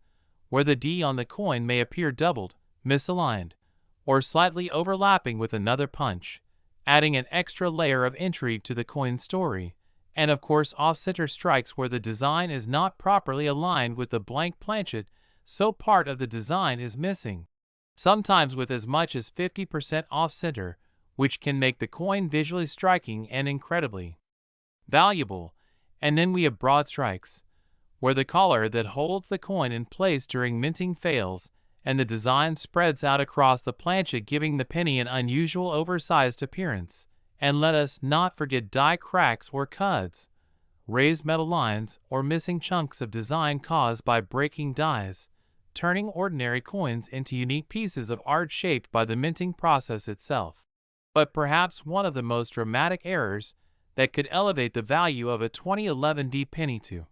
where the D on the coin may appear doubled, misaligned, or slightly overlapping with another punch, adding an extra layer of intrigue to the coin's story. And of course, off-center strikes where the design is not properly aligned with the blank planchet, so part of the design is missing, sometimes with as much as 50% off-center, which can make the coin visually striking and incredibly valuable, and then we have broad strikes, where the collar that holds the coin in place during minting fails, and the design spreads out across the planchet, giving the penny an unusual oversized appearance. And let us not forget die cracks or cuds, raised metal lines, or missing chunks of design caused by breaking dies, turning ordinary coins into unique pieces of art shaped by the minting process itself. But perhaps one of the most dramatic errors that could elevate the value of a 2011 D penny to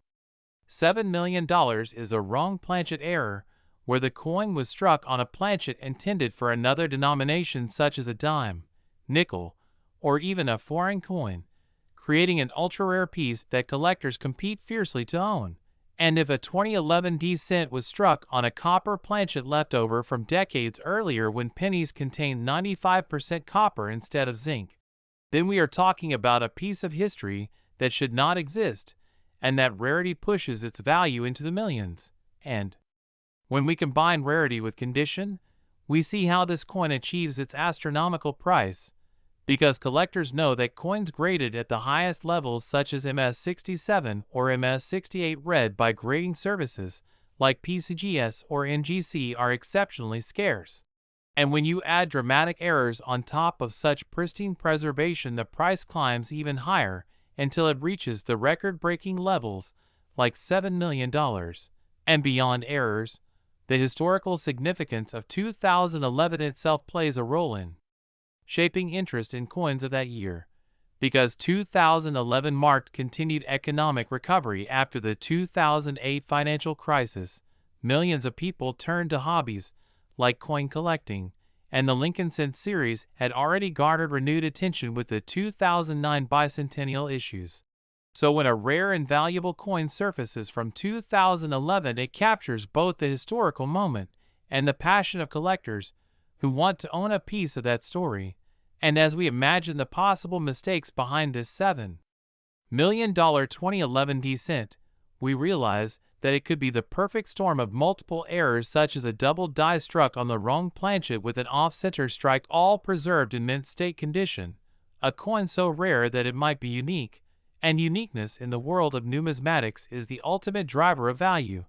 $7 million is a wrong planchet error, where the coin was struck on a planchet intended for another denomination such as a dime, nickel, or even a foreign coin, creating an ultra-rare piece that collectors compete fiercely to own. And if a 2011 D cent was struck on a copper planchet left over from decades earlier when pennies contained 95% copper instead of zinc, then we are talking about a piece of history that should not exist, and that rarity pushes its value into the millions. And when we combine rarity with condition, we see how this coin achieves its astronomical price, because collectors know that coins graded at the highest levels such as MS67 or MS68 read by grading services like PCGS or NGC are exceptionally scarce. And when you add dramatic errors on top of such pristine preservation, the price climbs even higher until it reaches the record-breaking levels like $7 million. And beyond errors, the historical significance of 2011 itself plays a role in shaping interest in coins of that year, because 2011 marked continued economic recovery after the 2008 financial crisis. Millions of people turned to hobbies like coin collecting, and the Lincoln Cent series had already garnered renewed attention with the 2009 bicentennial issues. So when a rare and valuable coin surfaces from 2011, it captures both the historical moment and the passion of collectors who want to own a piece of that story. And as we imagine the possible mistakes behind this $7 million 2011 D cent, we realize that it could be the perfect storm of multiple errors, such as a double die struck on the wrong planchet with an off-center strike, all preserved in mint state condition, a coin so rare that it might be unique, and uniqueness in the world of numismatics is the ultimate driver of value,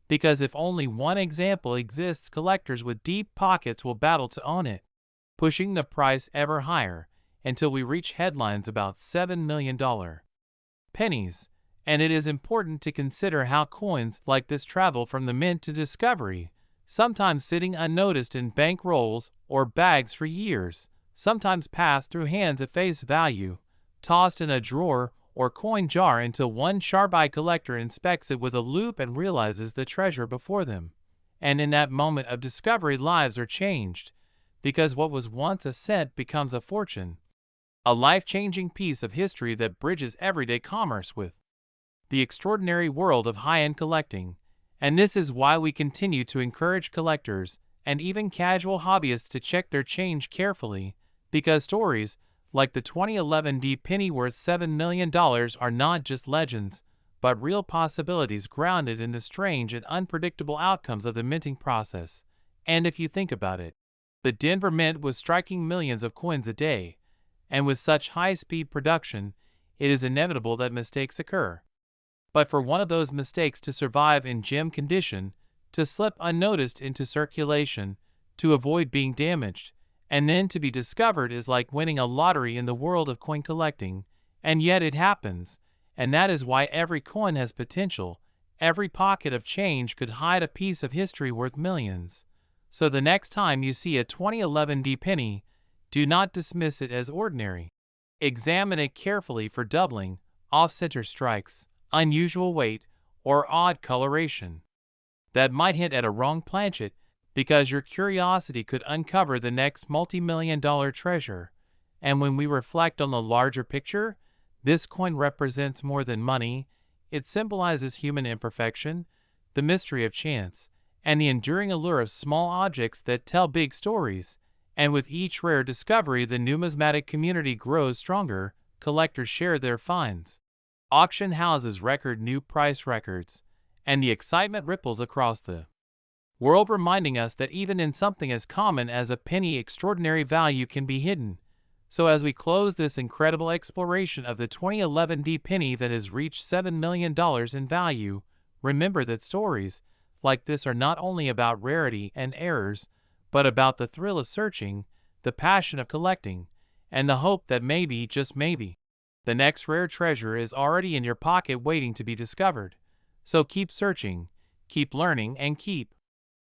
because if only one example exists, collectors with deep pockets will battle to own it, pushing the price ever higher until we reach headlines about $7 million pennies. And it is important to consider how coins like this travel from the mint to discovery, sometimes sitting unnoticed in bank rolls or bags for years, sometimes pass through hands at face value, tossed in a drawer or coin jar until one sharp-eyed collector inspects it with a loupe and realizes the treasure before them. And in that moment of discovery, lives are changed, because what was once a cent becomes a fortune, a life-changing piece of history that bridges everyday commerce with the extraordinary world of high-end collecting. And this is why we continue to encourage collectors and even casual hobbyists to check their change carefully, because stories like the 2011 D penny worth $7 million are not just legends, but real possibilities grounded in the strange and unpredictable outcomes of the minting process. And if you think about it, the Denver Mint was striking millions of coins a day, and with such high-speed production, it is inevitable that mistakes occur. But for one of those mistakes to survive in gem condition, to slip unnoticed into circulation, to avoid being damaged, and then to be discovered is like winning a lottery in the world of coin collecting. And yet it happens, and that is why every coin has potential. Every pocket of change could hide a piece of history worth millions. So the next time you see a 2011 D penny, do not dismiss it as ordinary. Examine it carefully for doubling, off-center strikes, unusual weight, or odd coloration that might hint at a wrong planchet, because your curiosity could uncover the next multi-million-dollar treasure. And when we reflect on the larger picture, this coin represents more than money. It symbolizes human imperfection, the mystery of chance, and the enduring allure of small objects that tell big stories. And with each rare discovery, the numismatic community grows stronger. Collectors share their finds, auction houses record new price records, and the excitement ripples across the world, reminding us that even in something as common as a penny, extraordinary value can be hidden. So as we close this incredible exploration of the 2011 D penny that has reached $7 million in value, remember that stories like this are not only about rarity and errors, but about the thrill of searching, the passion of collecting, and the hope that maybe, just maybe, the next rare treasure is already in your pocket waiting to be discovered. So keep searching, keep learning, and keep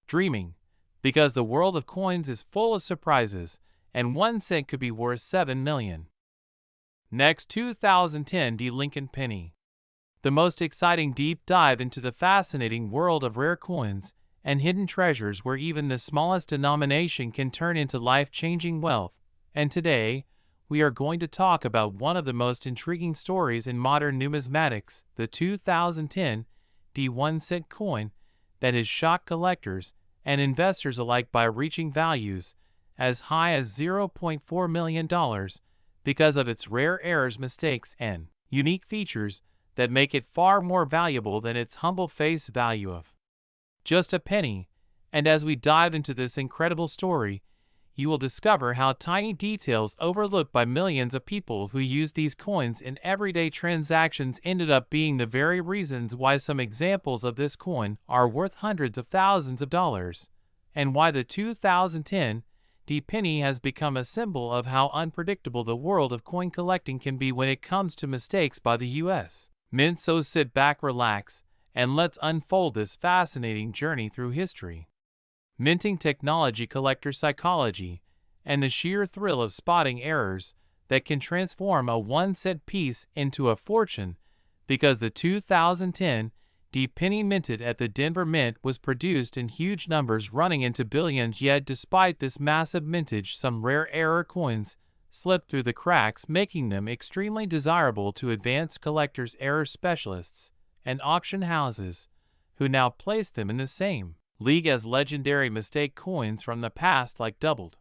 dreaming, because the world of coins is full of surprises, and 1 cent could be worth 7 million. Next, 2010 D Lincoln Penny. The most exciting deep dive into the fascinating world of rare coins and hidden treasures where even the smallest denomination can turn into life-changing wealth. And today, we are going to talk about one of the most intriguing stories in modern numismatics, the 2010 D 1 cent coin that has shocked collectors and investors alike by reaching values as high as $0.4 million because of its rare errors, mistakes, and unique features that make it far more valuable than its humble face value of just a penny. And as we dive into this incredible story, you will discover how tiny details overlooked by millions of people who use these coins in everyday transactions ended up being the very reasons why some examples of this coin are worth hundreds of thousands of dollars, and why the 2010 D penny has become a symbol of how unpredictable the world of coin collecting can be when it comes to mistakes by the U.S. Mint. So sit back, relax, and let's unfold this fascinating journey through history, minting technology, collector psychology, and the sheer thrill of spotting errors that can transform a 1 cent piece into a fortune, because the 2010 D penny minted at the Denver Mint was produced in huge numbers running into billions. Yet despite this massive mintage, some rare error coins slipped through the cracks, making them extremely desirable to advanced collectors, error specialists, and auction houses, who now place them in the same league as legendary mistake coins from the past like doubled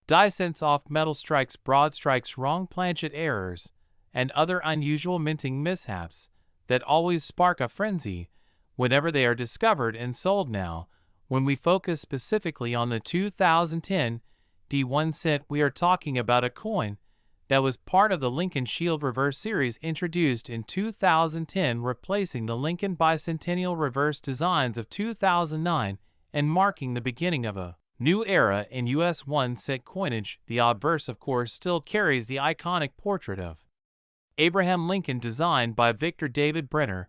die cents, off metal strikes, broad strikes, wrong planchet errors, and other unusual minting mishaps that always spark a frenzy whenever they are discovered and sold. Now, when we focus specifically on the 2010 D 1 cent, we are talking about a coin that was part of the Lincoln Shield Reverse series introduced in 2010, replacing the Lincoln Bicentennial Reverse designs of 2009 and marking the beginning of a new era in U.S. 1 cent coinage. The obverse, of course, still carries the iconic portrait of Abraham Lincoln designed by Victor David Brenner,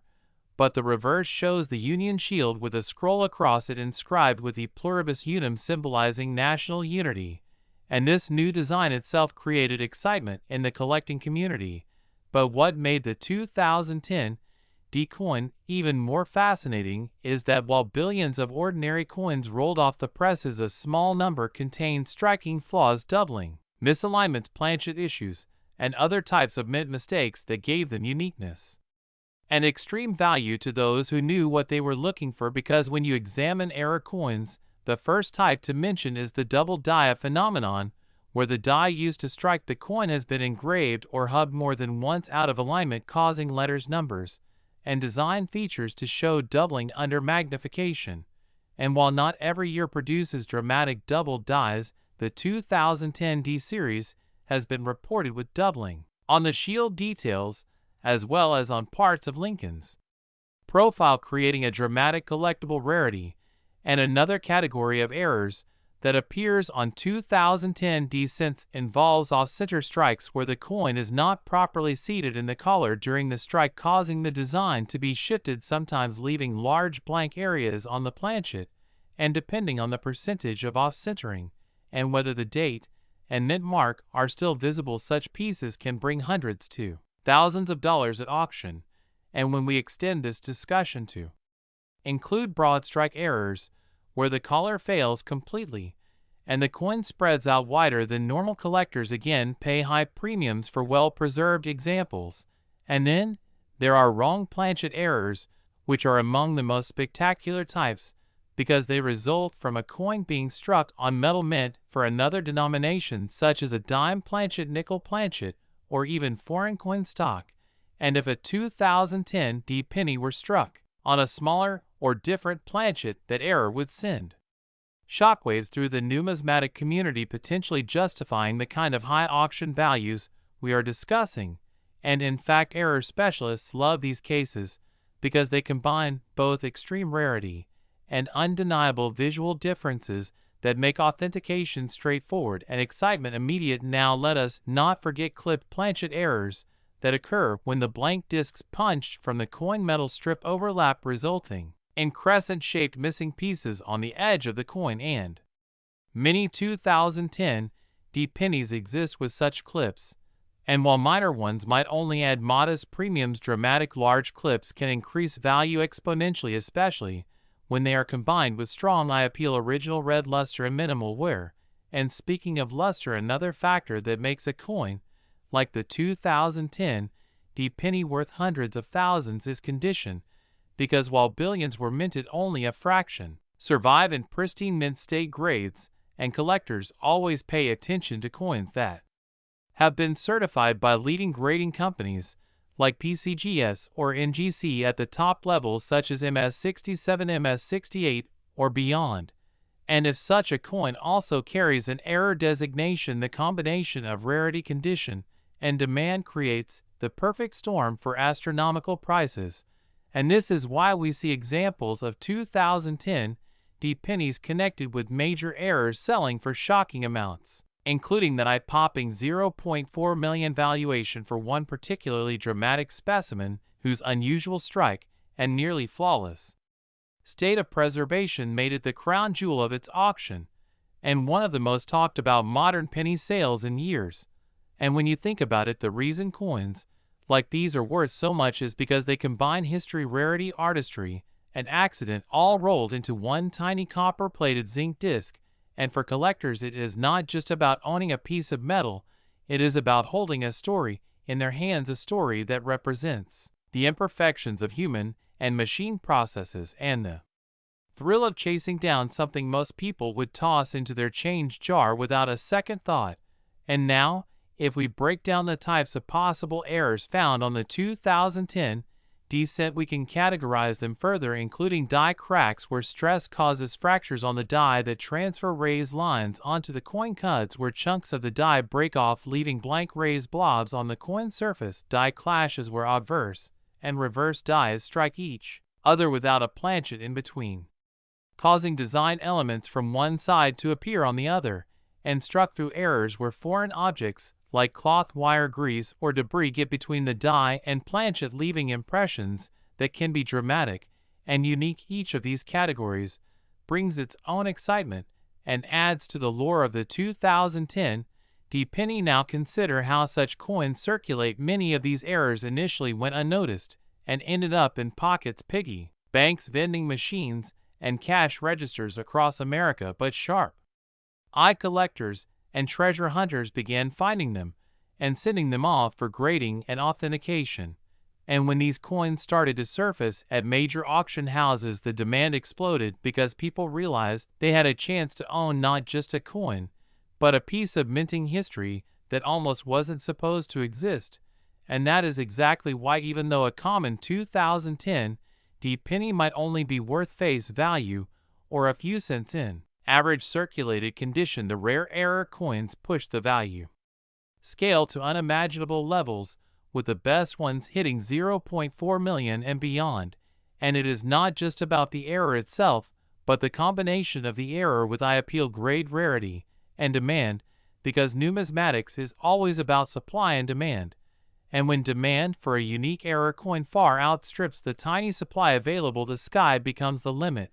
but the reverse shows the Union Shield with a scroll across it inscribed with the pluribus unum, symbolizing national unity. And this new design itself created excitement in the collecting community. But what made the 2010 D coin even more fascinating is that while billions of ordinary coins rolled off the presses, a small number contained striking flaws, doubling, misalignments, planchet issues, and other types of mint mistakes that gave them uniqueness and extreme value to those who knew what they were looking for. Because when you examine error coins, the first type to mention is the double die phenomenon, where the die used to strike the coin has been engraved or hubbed more than once out of alignment, causing letters, numbers, and design features to show doubling under magnification. And while not every year produces dramatic double dies, the 2010 D series has been reported with doubling on the shield details as well as on parts of Lincoln's profile, creating a dramatic collectible rarity. And another category of errors that appears on 2010 D cents involves off-center strikes, where the coin is not properly seated in the collar during the strike, causing the design to be shifted, sometimes leaving large blank areas on the planchet. And depending on the percentage of off-centering and whether the date and mint mark are still visible, such pieces can bring hundreds to thousands of dollars at auction. And when we extend this discussion to include broad strike errors, where the collar fails completely and the coin spreads out wider than normal, collectors again pay high premiums for well-preserved examples. And then there are wrong planchet errors, which are among the most spectacular types, because they result from a coin being struck on metal mint for another denomination, such as a dime planchet, nickel planchet, or even foreign coin stock. And if a 2010 D penny were struck on a smaller or different planchet, that error would send shockwaves through the numismatic community, potentially justifying the kind of high auction values we are discussing. And in fact, error specialists love these cases because they combine both extreme rarity and undeniable visual differences that make authentication straightforward and excitement immediate. Now let us not forget clipped planchet errors that occur when the blank discs punched from the coin metal strip overlap, resulting in crescent-shaped missing pieces on the edge of the coin. And many 2010 pennies exist with such clips, and while minor ones might only add modest premiums, dramatic large clips can increase value exponentially, especially when they are combined with strong eye appeal, original red luster, and minimal wear. And speaking of luster, another factor that makes a coin like the 2010 penny worth hundreds of thousands is condition, because while billions were minted, only a fraction survive in pristine mint state grades, and collectors always pay attention to coins that have been certified by leading grading companies like PCGS or NGC at the top levels, such as MS67, MS68, or beyond. And if such a coin also carries an error designation, the combination of rarity, condition, and demand creates the perfect storm for astronomical prices. And this is why we see examples of 2010 pennies connected with major errors selling for shocking amounts, including that eye-popping 0.4 million valuation for one particularly dramatic specimen whose unusual strike and nearly flawless state of preservation made it the crown jewel of its auction, and one of the most talked about modern penny sales in years. And when you think about it, the reason coins like these are worth so much is because they combine history, rarity, artistry, and accident, all rolled into one tiny copper-plated zinc disc. And for collectors, it is not just about owning a piece of metal, it is about holding a story in their hands, a story that represents the imperfections of human and machine processes and the thrill of chasing down something most people would toss into their change jar without a second thought. And now, if we break down the types of possible errors found on the 2010 set, we can categorize them further, including die cracks, where stress causes fractures on the die that transfer raised lines onto the coin; cuts, where chunks of the die break off, leaving blank raised blobs on the coin surface; die clashes, where obverse and reverse dies strike each other without a planchet in between, causing design elements from one side to appear on the other; and struck through errors, where foreign objects like cloth, wire, grease, or debris get between the die and planchet, leaving impressions that can be dramatic and unique. Each of these categories brings its own excitement and adds to the lore of the 2010 penny. Now consider how such coins circulate. Many of these errors initially went unnoticed and ended up in pockets, piggy banks, vending machines, and cash registers across America, but sharp eye collectors and treasure hunters began finding them and sending them off for grading and authentication. And when these coins started to surface at major auction houses, the demand exploded because people realized they had a chance to own not just a coin, but a piece of minting history that almost wasn't supposed to exist. And that is exactly why, even though a common 2010 penny might only be worth face value or a few cents in average circulated condition, the rare error coins push the value scale to unimaginable levels, with the best ones hitting 0.4 million and beyond. And it is not just about the error itself, but the combination of the error with eye appeal, grade, rarity, and demand, because numismatics is always about supply and demand. And when demand for a unique error coin far outstrips the tiny supply available, the sky becomes the limit.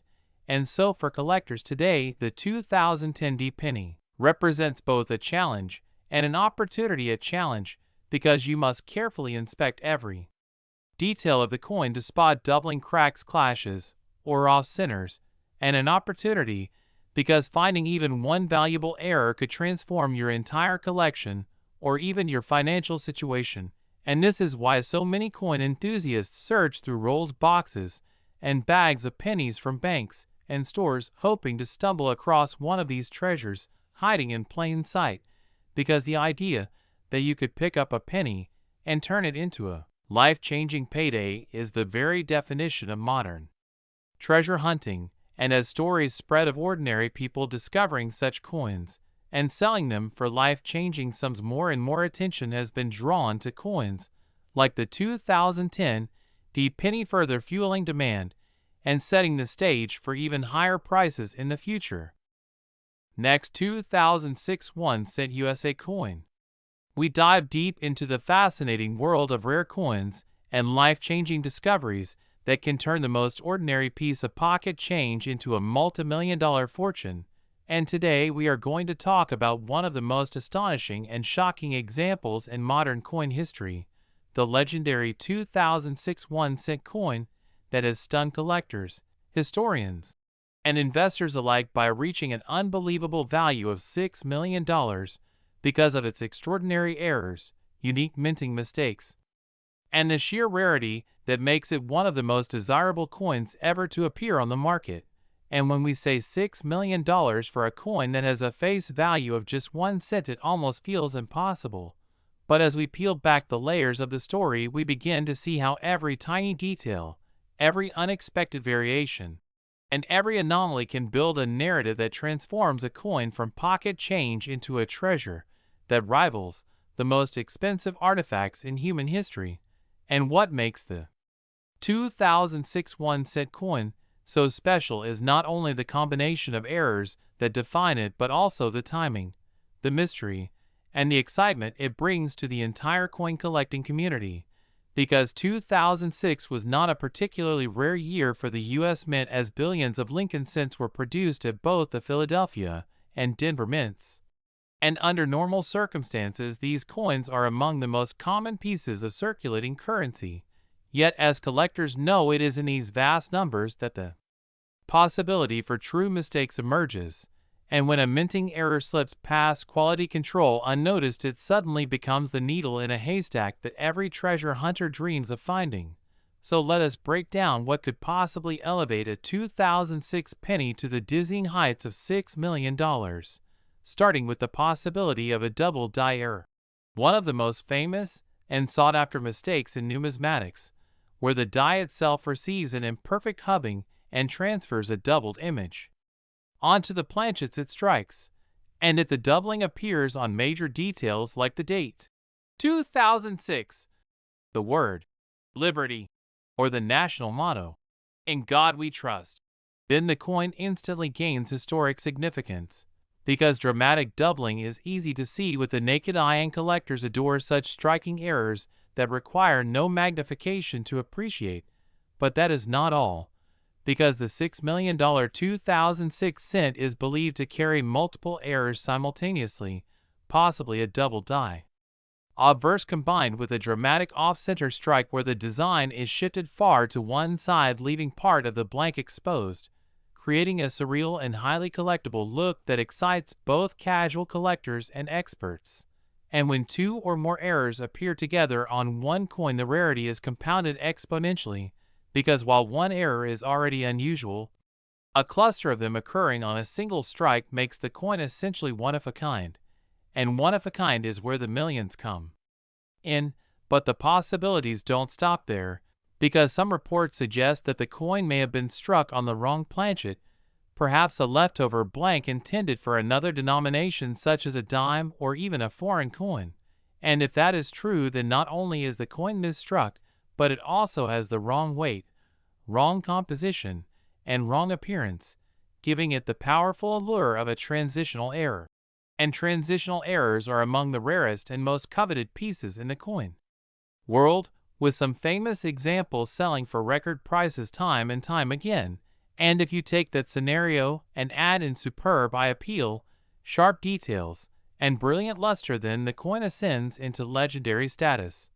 And so for collectors today, the 2010 penny represents both a challenge and an opportunity. A challenge because you must carefully inspect every detail of the coin to spot doubling, cracks, clashes, or off centers, and an opportunity because finding even one valuable error could transform your entire collection or even your financial situation. And this is why so many coin enthusiasts search through rolls, boxes, and bags of pennies from banks and stores, hoping to stumble across one of these treasures hiding in plain sight, because the idea that you could pick up a penny and turn it into a life-changing payday is the very definition of modern treasure hunting. and as stories spread of ordinary people discovering such coins and selling them for life-changing sums, more and more attention has been drawn to coins like the 2010 D penny, further fueling demand and setting the stage for even higher prices in the future. Next, 2006 1-cent USA coin. We dive deep into the fascinating world of rare coins and life-changing discoveries that can turn the most ordinary piece of pocket change into a multi-million-dollar fortune. And today we are going to talk about one of the most astonishing and shocking examples in modern coin history, the legendary 2006 1-cent coin that has stunned collectors, historians, and investors alike by reaching an unbelievable value of $6 million because of its extraordinary errors, unique minting mistakes, and the sheer rarity that makes it one of the most desirable coins ever to appear on the market. And when we say $6 million for a coin that has a face value of just 1 cent, it almost feels impossible. But as we peel back the layers of the story, we begin to see how every tiny detail, every unexpected variation, and every anomaly can build a narrative that transforms a coin from pocket change into a treasure that rivals the most expensive artifacts in human history. And what makes the 2006 1-cent coin so special is not only the combination of errors that define it, but also the timing, the mystery, and the excitement it brings to the entire coin collecting community. Because 2006 was not a particularly rare year for the U.S. Mint, as billions of Lincoln cents were produced at both the Philadelphia and Denver mints. And under normal circumstances, these coins are among the most common pieces of circulating currency. Yet, as collectors know, it is in these vast numbers that the possibility for true mistakes emerges. And when a minting error slips past quality control unnoticed, it suddenly becomes the needle in a haystack that every treasure hunter dreams of finding. So let us break down what could possibly elevate a 2006 penny to the dizzying heights of $6 million. Starting with the possibility of a double die error, one of the most famous and sought-after mistakes in numismatics, where the die itself receives an imperfect hubbing and transfers a doubled image onto the planchets it strikes, and the doubling appears on major details like the date 2006, the word liberty, or the national motto, "In God We Trust." Then the coin instantly gains historic significance, because dramatic doubling is easy to see with the naked eye, and collectors adore such striking errors that require no magnification to appreciate. But that is not all, because the $6 million 2006 cent is believed to carry multiple errors simultaneously, possibly a double die obverse combined with a dramatic off-center strike where the design is shifted far to one side, leaving part of the blank exposed, creating a surreal and highly collectible look that excites both casual collectors and experts. And when two or more errors appear together on one coin, the rarity is compounded exponentially, because while one error is already unusual, a cluster of them occurring on a single strike makes the coin essentially one of a kind. And one of a kind is where the millions come in. But the possibilities don't stop there, because some reports suggest that the coin may have been struck on the wrong planchet, perhaps a leftover blank intended for another denomination such as a dime or even a foreign coin. And if that is true, then not only is the coin misstruck, but it also has the wrong weight, wrong composition, and wrong appearance, giving it the powerful allure of a transitional error. And transitional errors are among the rarest and most coveted pieces in the coin world, with some famous examples selling for record prices time and time again. And if you take that scenario and add in superb eye appeal, sharp details, and brilliant luster, then the coin ascends into legendary status.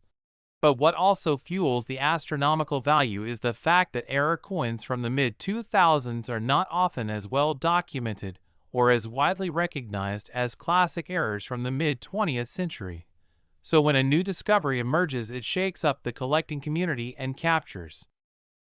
But what also fuels the astronomical value is the fact that error coins from the mid-2000s are not often as well documented or as widely recognized as classic errors from the mid-20th century. So when a new discovery emerges, it shakes up the collecting community and captures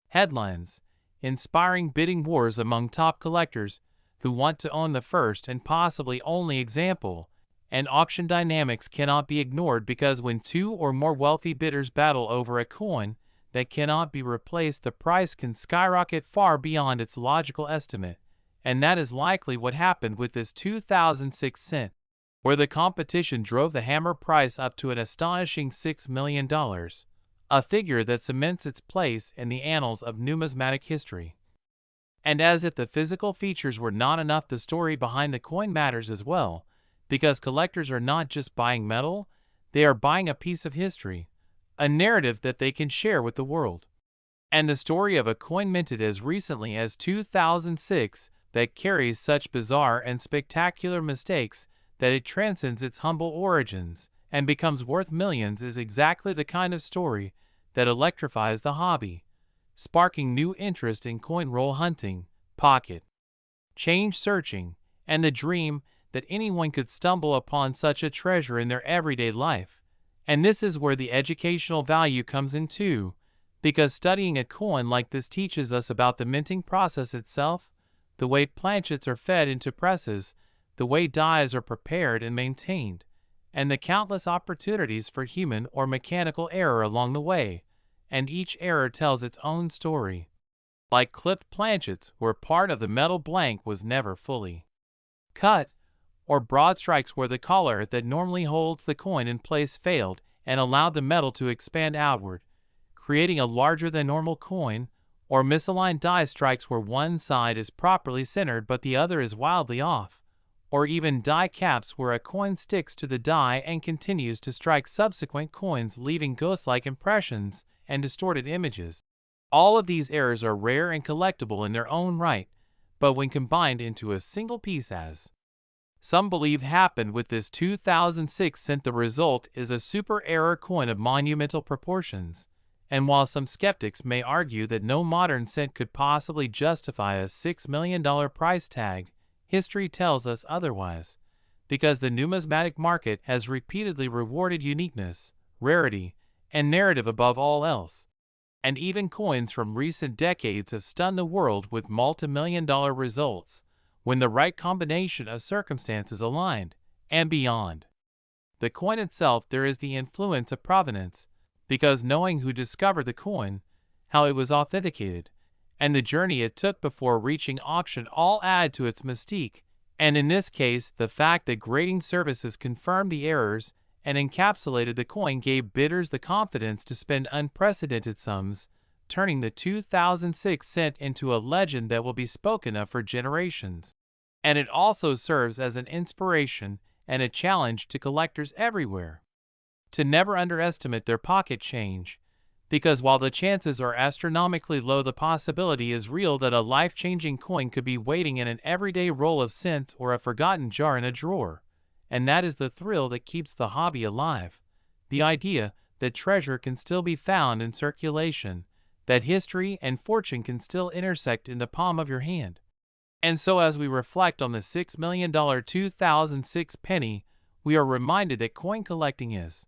headlines, inspiring bidding wars among top collectors who want to own the first and possibly only example. And auction dynamics cannot be ignored, because when two or more wealthy bidders battle over a coin, that cannot be replaced, the price can skyrocket far beyond its logical estimate, and that is likely what happened with this 2006 cent, where the competition drove the hammer price up to an astonishing $6 million, a figure that cements its place in the annals of numismatic history. And as if the physical features were not enough, the story behind the coin matters as well, because collectors are not just buying metal, they are buying a piece of history, a narrative that they can share with the world. And the story of a coin minted as recently as 2006 that carries such bizarre and spectacular mistakes that it transcends its humble origins and becomes worth millions is exactly the kind of story that electrifies the hobby, sparking new interest in coin roll hunting, pocket change searching, and the dream that anyone could stumble upon such a treasure in their everyday life. And this is where the educational value comes in too, because studying a coin like this teaches us about the minting process itself, the way planchets are fed into presses, the way dies are prepared and maintained, and the countless opportunities for human or mechanical error along the way, and each error tells its own story. Like clipped planchets where part of the metal blank was never fully cut, or broad strikes where the collar that normally holds the coin in place failed and allowed the metal to expand outward, creating a larger than normal coin, or misaligned die strikes where one side is properly centered but the other is wildly off, or even die caps where a coin sticks to the die and continues to strike subsequent coins, leaving ghost-like impressions and distorted images. All of these errors are rare and collectible in their own right, but when combined into a single piece, as some believe happened with this 2006 cent, the result is a super error coin of monumental proportions. And while some skeptics may argue that no modern cent could possibly justify a $6 million price tag, history tells us otherwise, because the numismatic market has repeatedly rewarded uniqueness, rarity, and narrative above all else. And even coins from recent decades have stunned the world with multi-million-dollar results when the right combination of circumstances aligned, and beyond the coin itself there is the influence of provenance, because knowing who discovered the coin, how it was authenticated, and the journey it took before reaching auction all add to its mystique, and in this case the fact that grading services confirmed the errors and encapsulated the coin gave bidders the confidence to spend unprecedented sums, turning the 2006 cent into a legend that will be spoken of for generations. And it also serves as an inspiration and a challenge to collectors everywhere to never underestimate their pocket change, because while the chances are astronomically low, the possibility is real that a life-changing coin could be waiting in an everyday roll of cents or a forgotten jar in a drawer. And that is the thrill that keeps the hobby alive, the idea that treasure can still be found in circulation, that history and fortune can still intersect in the palm of your hand. And so as we reflect on the $6 million 2006 penny, we are reminded that coin collecting is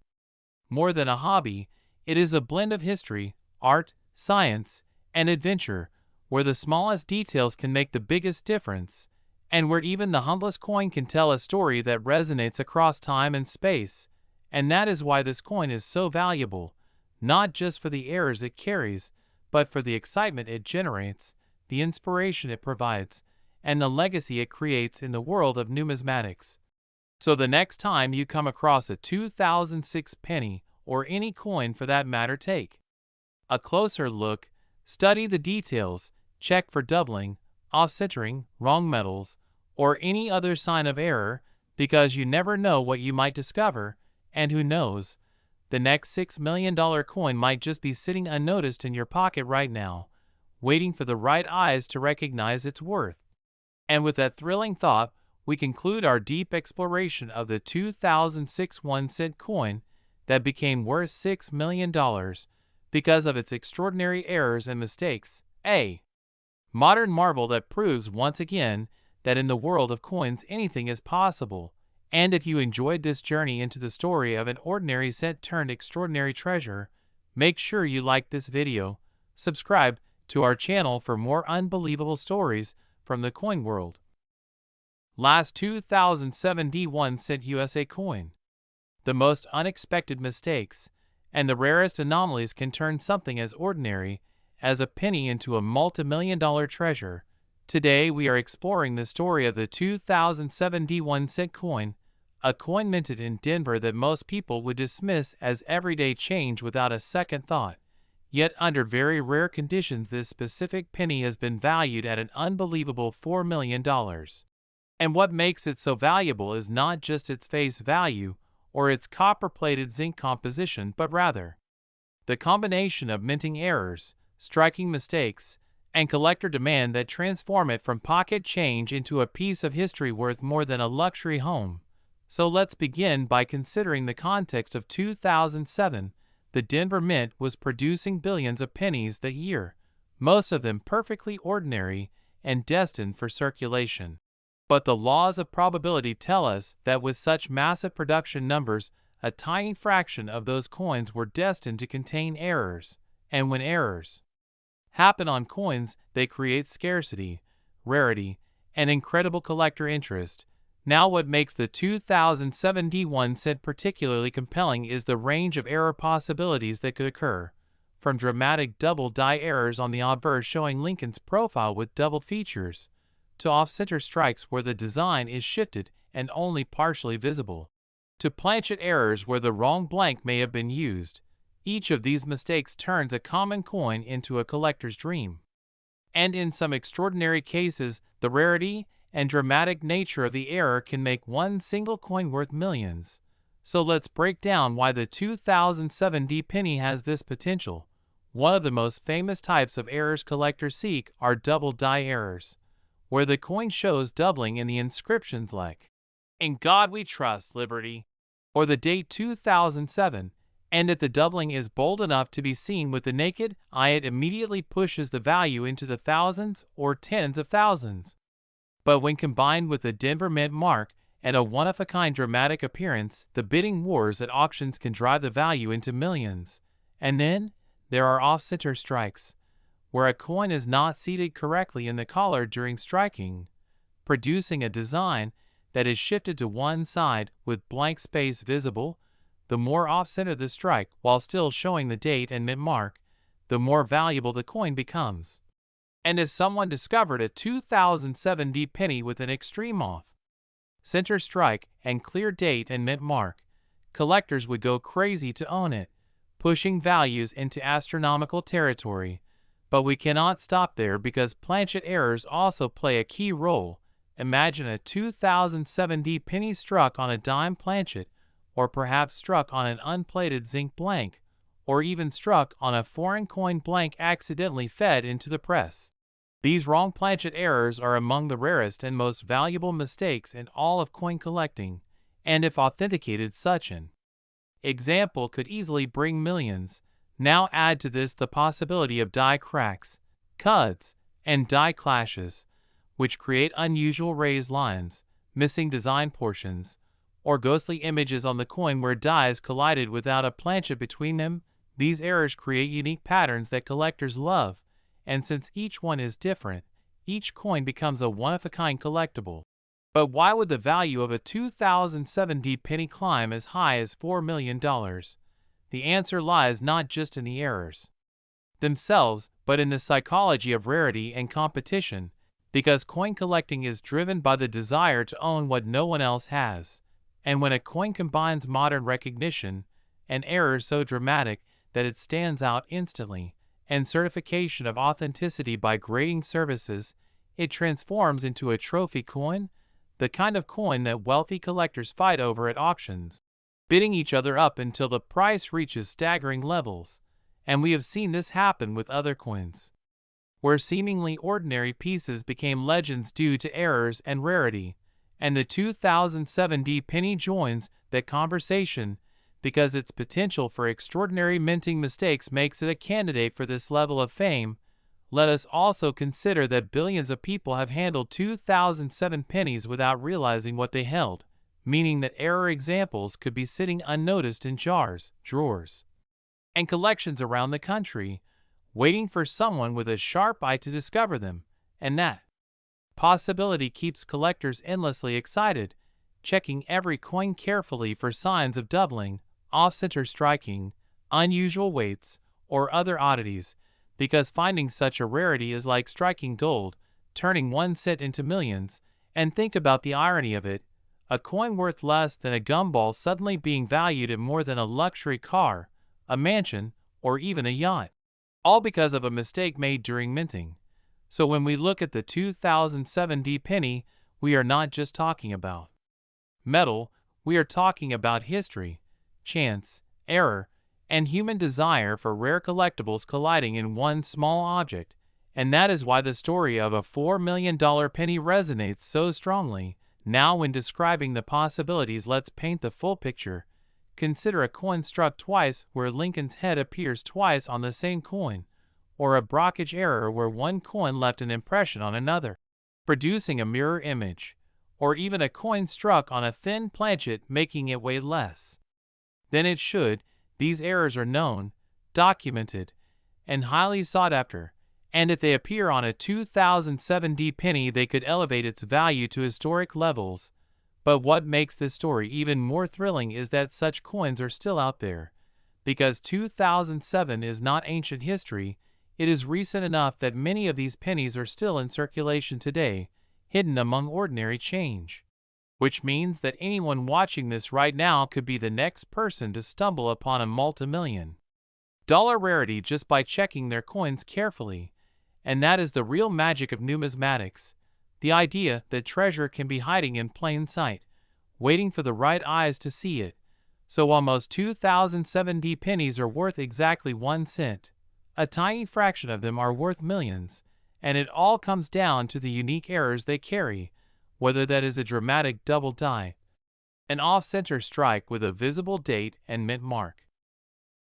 more than a hobby. It is a blend of history, art, science, and adventure, where the smallest details can make the biggest difference, and where even the humblest coin can tell a story that resonates across time and space. And that is why this coin is so valuable, not just for the errors it carries, but for the excitement it generates, the inspiration it provides, and the legacy it creates in the world of numismatics. So the next time you come across a 2006 penny, or any coin for that matter, take a closer look, study the details, check for doubling, off-centering, wrong metals, or any other sign of error, because you never know what you might discover, and who knows, the next $6 million coin might just be sitting unnoticed in your pocket right now, waiting for the right eyes to recognize its worth. And with that thrilling thought, we conclude our deep exploration of the 2006 1-cent coin that became worth $6 million because of its extraordinary errors and mistakes. A modern marvel that proves once again that in the world of coins anything is possible. And if you enjoyed this journey into the story of an ordinary cent turned extraordinary treasure, make sure you like this video, subscribe to our channel for more unbelievable stories from the coin world. Last 2007 D1 cent USA coin. The most unexpected mistakes and the rarest anomalies can turn something as ordinary as a penny into a multi-million-dollar treasure. Today we are exploring the story of the 2007 D1 coin, a coin minted in Denver that most people would dismiss as everyday change without a second thought. Yet under very rare conditions this specific penny has been valued at an unbelievable $4 million. And what makes it so valuable is not just its face value or its copper-plated zinc composition, but rather the combination of minting errors, striking mistakes, and collector demand that transform it from pocket change into a piece of history worth more than a luxury home. So let's begin by considering the context of 2007. The Denver Mint was producing billions of pennies that year, most of them perfectly ordinary and destined for circulation. But the laws of probability tell us that with such massive production numbers, a tiny fraction of those coins were destined to contain errors, and when errors happen on coins, they create scarcity, rarity, and incredible collector interest. Now what makes the 2007 D1 particularly compelling is the range of error possibilities that could occur, from dramatic double die errors on the obverse showing Lincoln's profile with doubled features, to off-center strikes where the design is shifted and only partially visible, to planchet errors where the wrong blank may have been used. Each of these mistakes turns a common coin into a collector's dream. And in some extraordinary cases, the rarity and dramatic nature of the error can make one single coin worth millions. So let's break down why the 2007 D penny has this potential. One of the most famous types of errors collectors seek are double die errors, where the coin shows doubling in the inscriptions like, "In God We Trust, Liberty," or the date 2007, and if the doubling is bold enough to be seen with the naked eye, it immediately pushes the value into the thousands or tens of thousands. But when combined with the Denver Mint mark and a one-of-a-kind dramatic appearance, the bidding wars at auctions can drive the value into millions. And then there are off-center strikes, where a coin is not seated correctly in the collar during striking, producing a design that is shifted to one side with blank space visible. The more off-center the strike, while still showing the date and mint mark, the more valuable the coin becomes. And if someone discovered a 2007 D penny with an extreme off-center strike and clear date and mint mark, collectors would go crazy to own it, pushing values into astronomical territory. But we cannot stop there because planchet errors also play a key role. Imagine a 2007 D penny struck on a dime planchet, or perhaps struck on an unplated zinc blank, or even struck on a foreign coin blank accidentally fed into the press. These wrong planchet errors are among the rarest and most valuable mistakes in all of coin collecting, and if authenticated, such an example could easily bring millions. Now add to this the possibility of die cracks, cuts, and die clashes, which create unusual raised lines, missing design portions, or ghostly images on the coin where dies collided without a planchet between them. These errors create unique patterns that collectors love, and since each one is different, each coin becomes a one-of-a-kind collectible. But why would the value of a 2007 D penny climb as high as $4 million? The answer lies not just in the errors themselves, but in the psychology of rarity and competition, because coin collecting is driven by the desire to own what no one else has. And when a coin combines modern recognition and errors so dramatic that it stands out instantly, and certification of authenticity by grading services, it transforms into a trophy coin, the kind of coin that wealthy collectors fight over at auctions, bidding each other up until the price reaches staggering levels. And we have seen this happen with other coins, where seemingly ordinary pieces became legends due to errors and rarity. And the 2007 D penny joins that conversation because its potential for extraordinary minting mistakes makes it a candidate for this level of fame. Let us also consider that billions of people have handled 2007 pennies without realizing what they held, meaning that error examples could be sitting unnoticed in jars, drawers, and collections around the country, waiting for someone with a sharp eye to discover them. And that possibility keeps collectors endlessly excited, checking every coin carefully for signs of doubling, off-center striking, unusual weights, or other oddities, because finding such a rarity is like striking gold, turning 1 cent into millions. And think about the irony of it, a coin worth less than a gumball suddenly being valued at more than a luxury car, a mansion, or even a yacht. All because of a mistake made during minting. So when we look at the 2007 D penny, we are not just talking about metal, we are talking about history, chance, error, and human desire for rare collectibles colliding in one small object. And that is why the story of a $4 million penny resonates so strongly. Now, when describing the possibilities, let's paint the full picture. Consider a coin struck twice where Lincoln's head appears twice on the same coin, or a brockage error where one coin left an impression on another, producing a mirror image, or even a coin struck on a thin planchet making it weigh less than it should. These errors are known, documented, and highly sought after, and if they appear on a 2007 D penny, they could elevate its value to historic levels. But what makes this story even more thrilling is that such coins are still out there. Because 2007 is not ancient history, it is recent enough that many of these pennies are still in circulation today, hidden among ordinary change. Which means that anyone watching this right now could be the next person to stumble upon a multi-million-dollar rarity just by checking their coins carefully. And that is the real magic of numismatics, the idea that treasure can be hiding in plain sight, waiting for the right eyes to see it. So while most 2007 D pennies are worth exactly 1 cent, a tiny fraction of them are worth millions, and it all comes down to the unique errors they carry, whether that is a dramatic double die, an off-center strike with a visible date and mint mark,